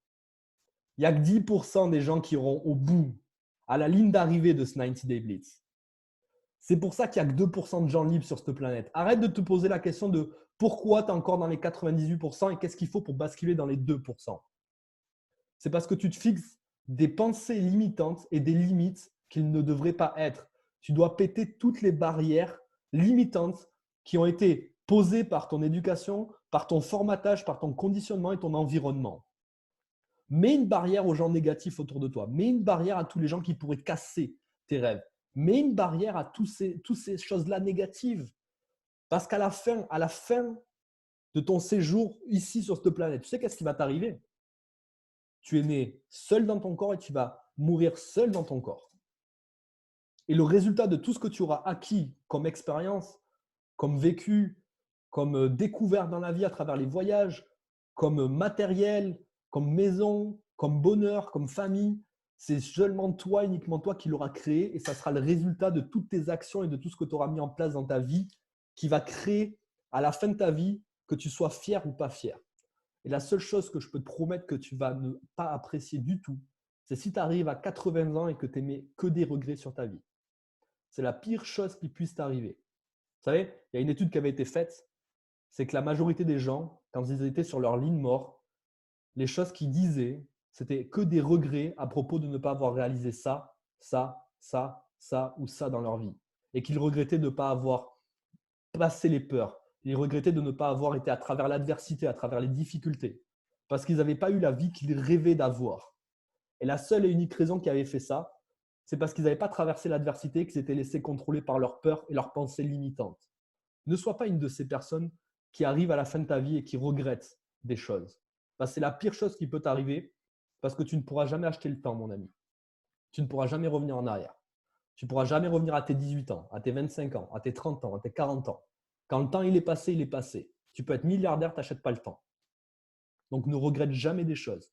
Il n'y a que 10% des gens qui iront au bout, à la ligne d'arrivée de ce 90-day blitz. C'est pour ça qu'il n'y a que 2% de gens libres sur cette planète. Arrête de te poser la question de pourquoi tu es encore dans les 98% et qu'est-ce qu'il faut pour basculer dans les 2%. C'est parce que tu te fixes des pensées limitantes et des limites qu'ils ne devraient pas être. Tu dois péter toutes les barrières limitantes qui ont été posées par ton éducation, par ton formatage, par ton conditionnement et ton environnement. Mets une barrière aux gens négatifs autour de toi. Mets une barrière à tous les gens qui pourraient casser tes rêves. Mets une barrière à toutes ces choses-là négatives. Parce qu'à la fin de ton séjour ici sur cette planète, tu sais qu'est-ce qui va t'arriver? Tu es né seul dans ton corps et tu vas mourir seul dans ton corps. Et le résultat de tout ce que tu auras acquis comme expérience, comme vécu, comme découverte dans la vie à travers les voyages, comme matériel, comme maison, comme bonheur, comme famille, c'est seulement toi, uniquement toi qui l'auras créé et ça sera le résultat de toutes tes actions et de tout ce que tu auras mis en place dans ta vie qui va créer à la fin de ta vie que tu sois fier ou pas fier. Et la seule chose que je peux te promettre que tu vas ne pas apprécier du tout, c'est si tu arrives à 80 ans et que tu n'aimais que des regrets sur ta vie. C'est la pire chose qui puisse t'arriver. Vous savez, il y a une étude qui avait été faite, c'est que la majorité des gens, quand ils étaient sur leur lit de mort, les choses qu'ils disaient, c'était que des regrets à propos de ne pas avoir réalisé ça, ça, ça, ça ou ça dans leur vie. Et qu'ils regrettaient de ne pas avoir passé les peurs. Ils regrettaient de ne pas avoir été à travers l'adversité, à travers les difficultés. Parce qu'ils n'avaient pas eu la vie qu'ils rêvaient d'avoir. Et la seule et unique raison qu'ils avaient fait ça, c'est parce qu'ils n'avaient pas traversé l'adversité, qu'ils s'étaient laissés contrôler par leurs peurs et leurs pensées limitantes. Ne sois pas une de ces personnes qui arrivent à la fin de ta vie et qui regrettent des choses. Parce que c'est la pire chose qui peut t'arriver parce que tu ne pourras jamais acheter le temps, mon ami. Tu ne pourras jamais revenir en arrière. Tu ne pourras jamais revenir à tes 18 ans, à tes 25 ans, à tes 30 ans, à tes 40 ans. Quand le temps il est passé, il est passé. Tu peux être milliardaire, tu n'achètes pas le temps. Donc ne regrette jamais des choses.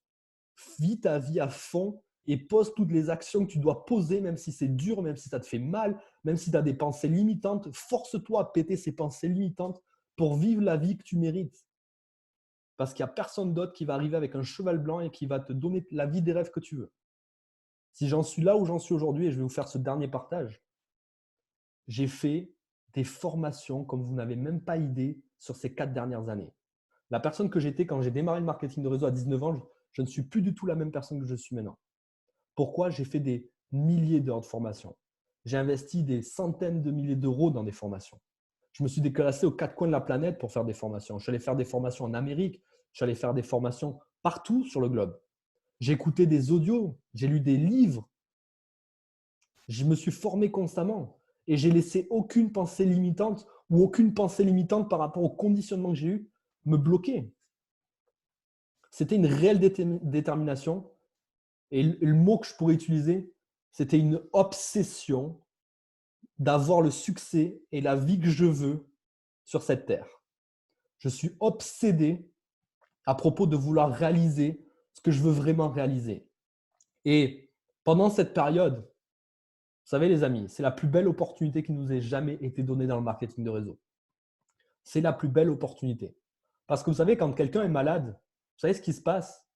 Vis ta vie à fond et pose toutes les actions que tu dois poser, même si c'est dur, même si ça te fait mal, même si tu as des pensées limitantes. Force-toi à péter ces pensées limitantes pour vivre la vie que tu mérites. Parce qu'il n'y a personne d'autre qui va arriver avec un cheval blanc et qui va te donner la vie des rêves que tu veux. Si j'en suis là où j'en suis aujourd'hui, et je vais vous faire ce dernier partage, j'ai fait des formations comme vous n'avez même pas idée sur ces 4 dernières années. La personne que j'étais quand j'ai démarré le marketing de réseau à 19 ans, je ne suis plus du tout la même personne que je suis maintenant. Pourquoi? J'ai fait des milliers d'heures de formation. J'ai investi des centaines de milliers d'euros dans des formations. Je me suis déplacé aux 4 coins de la planète pour faire des formations. Je suis allé faire des formations en Amérique. Je suis allé faire des formations partout sur le globe. J'ai écouté des audios. J'ai lu des livres. Je me suis formé constamment. Et j'ai laissé aucune pensée limitante ou aucune pensée limitante par rapport au conditionnement que j'ai eu me bloquer. C'était une réelle détermination. Et le mot que je pourrais utiliser, c'était une obsession d'avoir le succès et la vie que je veux sur cette terre. Je suis obsédé à propos de vouloir réaliser ce que je veux vraiment réaliser. Et pendant cette période, vous savez les amis, c'est la plus belle opportunité qui nous ait jamais été donnée dans le marketing de réseau. C'est la plus belle opportunité. Parce que vous savez, quand quelqu'un est malade, vous savez ce qui se passe?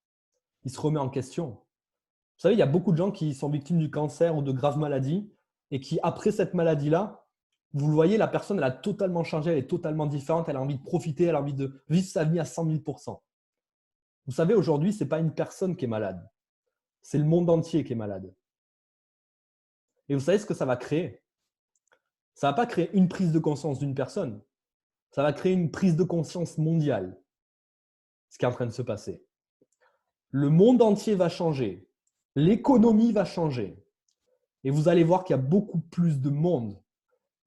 Il se remet en question. Vous savez, il y a beaucoup de gens qui sont victimes du cancer ou de graves maladies et qui, après cette maladie-là, vous le voyez, la personne, elle a totalement changé, elle est totalement différente, elle a envie de profiter, elle a envie de vivre sa vie à 100 000 %. Vous savez, aujourd'hui, ce n'est pas une personne qui est malade, c'est le monde entier qui est malade. Et vous savez ce que ça va créer? Ça ne va pas créer une prise de conscience d'une personne, ça va créer une prise de conscience mondiale, ce qui est en train de se passer. Le monde entier va changer, l'économie va changer. Et vous allez voir qu'il y a beaucoup plus de monde.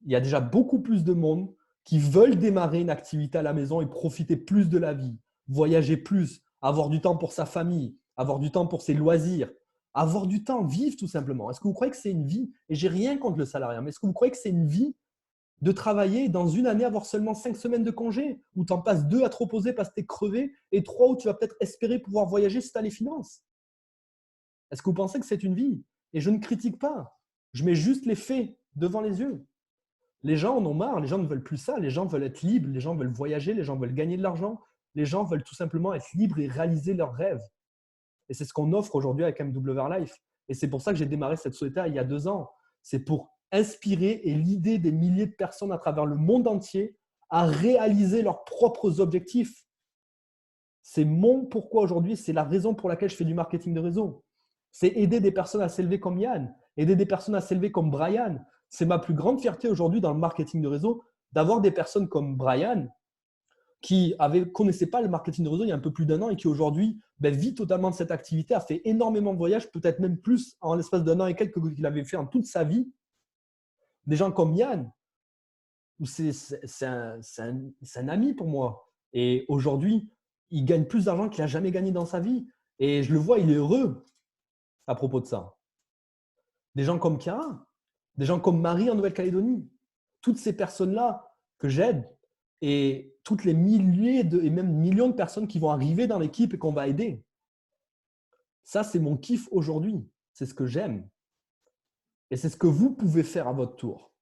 Il y a déjà beaucoup plus de monde qui veulent démarrer une activité à la maison et profiter plus de la vie, voyager plus, avoir du temps pour sa famille, avoir du temps pour ses loisirs, avoir du temps, vivre tout simplement. Est-ce que vous croyez que c'est une vie? Et j'ai rien contre le salariat, mais est-ce que vous croyez que c'est une vie de travailler et dans une année avoir seulement 5 semaines de congé où tu en passes 2 à te reposer parce que tu es crevé et 3 où tu vas peut-être espérer pouvoir voyager si tu as les finances? Est-ce que vous pensez que c'est une vie? Et je ne critique pas. Je mets juste les faits devant les yeux. Les gens en ont marre, les gens ne veulent plus ça, les gens veulent être libres, les gens veulent voyager, les gens veulent gagner de l'argent, les gens veulent tout simplement être libres et réaliser leurs rêves. Et c'est ce qu'on offre aujourd'hui avec MWR Life. Et c'est pour ça que j'ai démarré cette société il y a 2 ans. C'est pour inspirer et l'idée des milliers de personnes à travers le monde entier à réaliser leurs propres objectifs. C'est mon pourquoi aujourd'hui, c'est la raison pour laquelle je fais du marketing de réseau. C'est aider des personnes à s'élever comme Yann, aider des personnes à s'élever comme Brian. C'est ma plus grande fierté aujourd'hui dans le marketing de réseau d'avoir des personnes comme Brian qui ne connaissaient pas le marketing de réseau il y a un peu plus d'1 an et qui aujourd'hui vit totalement de cette activité, a fait énormément de voyages, peut-être même plus en l'espace d'1 an et quelques qu'il avait fait en toute sa vie. Des gens comme Yann, c'est un ami pour moi. Et aujourd'hui, il gagne plus d'argent qu'il n'a jamais gagné dans sa vie. Et je le vois, il est heureux à propos de ça. Des gens comme Chiara, des gens comme Marie en Nouvelle-Calédonie. Toutes ces personnes-là que j'aide et toutes les milliers et même millions de personnes qui vont arriver dans l'équipe et qu'on va aider. Ça, c'est mon kiff aujourd'hui. C'est ce que j'aime. Et c'est ce que vous pouvez faire à votre tour.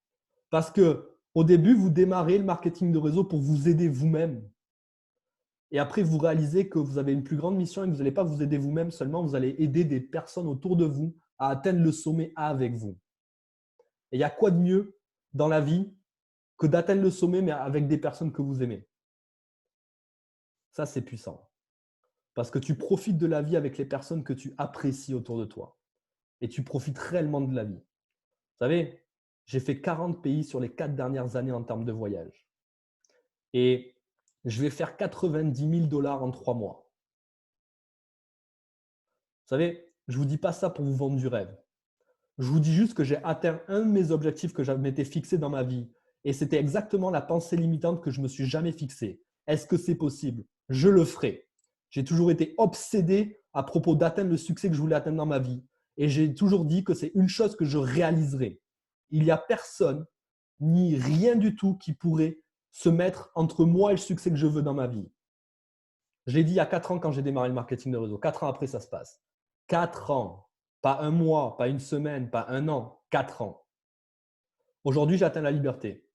Parce qu'au début, vous démarrez le marketing de réseau pour vous aider vous-même. Et après, vous réalisez que vous avez une plus grande mission et que vous n'allez pas vous aider vous-même seulement, vous allez aider des personnes autour de vous à atteindre le sommet avec vous. Et il y a quoi de mieux dans la vie que d'atteindre le sommet, mais avec des personnes que vous aimez? Ça, c'est puissant. Parce que tu profites de la vie avec les personnes que tu apprécies autour de toi. Et tu profites réellement de la vie. Vous savez, j'ai fait 40 pays sur les 4 dernières années en termes de voyage. Et je vais faire 90 000 $ en 3 mois. Vous savez, je ne vous dis pas ça pour vous vendre du rêve. Je vous dis juste que j'ai atteint un de mes objectifs que je m'étais fixé dans ma vie. Et c'était exactement la pensée limitante que je ne me suis jamais fixée. Est-ce que c'est possible? Je le ferai. J'ai toujours été obsédé à propos d'atteindre le succès que je voulais atteindre dans ma vie. Et j'ai toujours dit que c'est une chose que je réaliserai. Il n'y a personne, ni rien du tout qui pourrait se mettre entre moi et le succès que je veux dans ma vie. Je l'ai dit il y a 4 ans quand j'ai démarré le marketing de réseau. 4 ans après, ça se passe. 4 ans. Pas un mois, pas une semaine, pas un an. 4 ans. Aujourd'hui, j'atteins la liberté.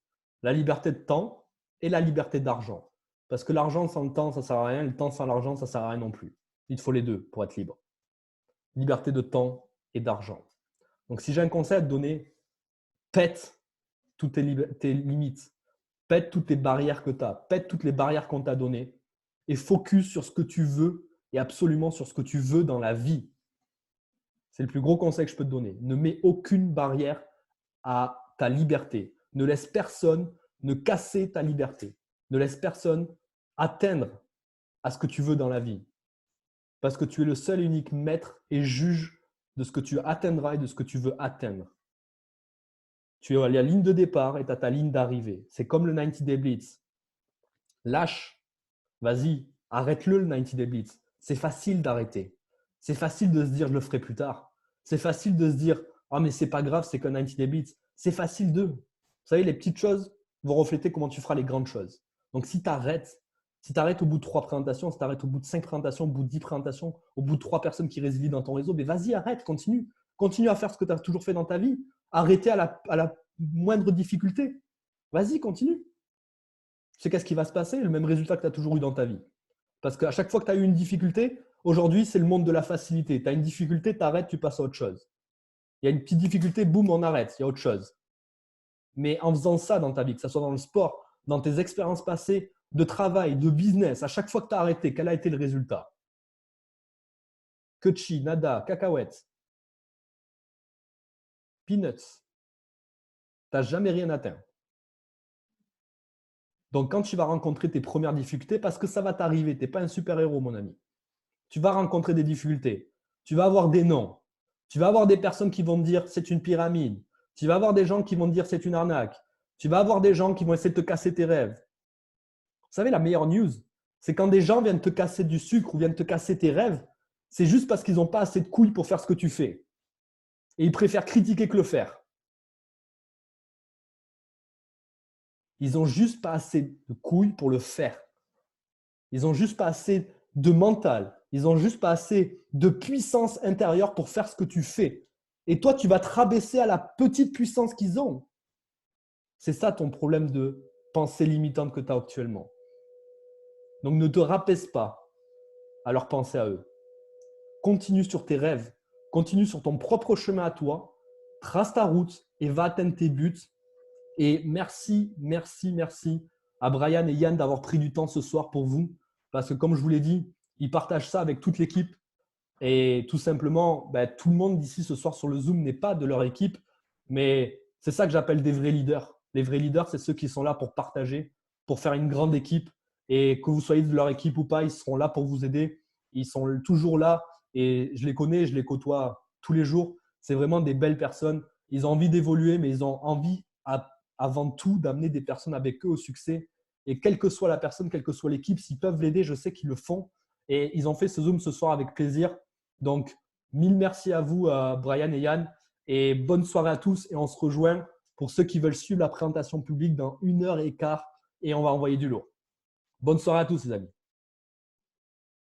La liberté de temps et la liberté d'argent. Parce que l'argent sans le temps, ça ne sert à rien. Le temps sans l'argent, ça ne sert à rien non plus. Il te faut les deux pour être libre. Liberté de temps et d'argent. Donc, si j'ai un conseil à te donner, pète toutes tes limites. Pète toutes les barrières que tu as. Pète toutes les barrières qu'on t'a données. Et focus sur ce que tu veux et absolument sur ce que tu veux dans la vie. C'est le plus gros conseil que je peux te donner. Ne mets aucune barrière à ta liberté. Ne laisse personne ne casser ta liberté. Ne laisse personne atteindre à ce que tu veux dans la vie. Parce que tu es le seul et unique maître et juge de ce que tu atteindras et de ce que tu veux atteindre. Tu es à la ligne de départ et tu as ta ligne d'arrivée. C'est comme le 90 Day Blitz. Lâche. Vas-y, arrête-le 90 Day Blitz. C'est facile d'arrêter. C'est facile de se dire je le ferai plus tard. C'est facile de se dire ah mais c'est pas grave, c'est qu'un 90 Day Blitz. C'est facile de. Vous savez, les petites choses vont refléter comment tu feras les grandes choses. Donc si tu arrêtes au bout de 3 présentations, si tu arrêtes au bout de 5 présentations, au bout de 10 présentations, au bout de 3 personnes qui résident dans ton réseau, mais vas-y, arrête, continue. Continue à faire ce que tu as toujours fait dans ta vie. Arrêtez à la moindre difficulté. Vas-y, continue. Tu sais qu'est-ce qui va se passer? Le même résultat que tu as toujours eu dans ta vie. Parce qu'à chaque fois que tu as eu une difficulté, aujourd'hui, c'est le monde de la facilité. Tu as une difficulté, tu arrêtes, tu passes à autre chose. Il y a une petite difficulté, boum, on arrête, il y a autre chose. Mais en faisant ça dans ta vie, que ce soit dans le sport, dans tes expériences passées, de travail, de business, à chaque fois que tu as arrêté, quel a été le résultat? Kutchi, nada, cacahuètes, peanuts. Tu n'as jamais rien atteint. Donc, quand tu vas rencontrer tes premières difficultés, parce que ça va t'arriver, tu n'es pas un super-héros, mon ami. Tu vas rencontrer des difficultés. Tu vas avoir des noms. Tu vas avoir des personnes qui vont te dire c'est une pyramide. Tu vas avoir des gens qui vont te dire c'est une arnaque. Tu vas avoir des gens qui vont essayer de te casser tes rêves. Vous savez, la meilleure news, c'est quand des gens viennent te casser du sucre ou viennent te casser tes rêves, c'est juste parce qu'ils n'ont pas assez de couilles pour faire ce que tu fais. Et ils préfèrent critiquer que le faire. Ils n'ont juste pas assez de couilles pour le faire. Ils n'ont juste pas assez de mental. Ils n'ont juste pas assez de puissance intérieure pour faire ce que tu fais. Et toi, tu vas te rabaisser à la petite puissance qu'ils ont. C'est ça ton problème de pensée limitante que tu as actuellement. Donc, ne te rabaisse pas à leur pensée à eux. Continue sur tes rêves. Continue sur ton propre chemin à toi. Trace ta route et va atteindre tes buts. Et merci à Brian et Yann d'avoir pris du temps ce soir pour vous. Parce que comme je vous l'ai dit, ils partagent ça avec toute l'équipe. Et tout simplement, tout le monde d'ici ce soir sur le Zoom n'est pas de leur équipe. Mais c'est ça que j'appelle des vrais leaders. Les vrais leaders, c'est ceux qui sont là pour partager, pour faire une grande équipe. Et que vous soyez de leur équipe ou pas, ils seront là pour vous aider. Ils sont toujours là. Et je les connais, je les côtoie tous les jours. C'est vraiment des belles personnes. Ils ont envie d'évoluer, mais ils ont envie avant tout d'amener des personnes avec eux au succès. Et quelle que soit la personne, quelle que soit l'équipe, s'ils peuvent l'aider, je sais qu'ils le font. Et ils ont fait ce Zoom ce soir avec plaisir. Donc, mille merci à vous, Brian et Yann. Et bonne soirée à tous. Et on se rejoint pour ceux qui veulent suivre la présentation publique dans 1h15. Et on va envoyer du lourd. Bonne soirée à tous, les amis.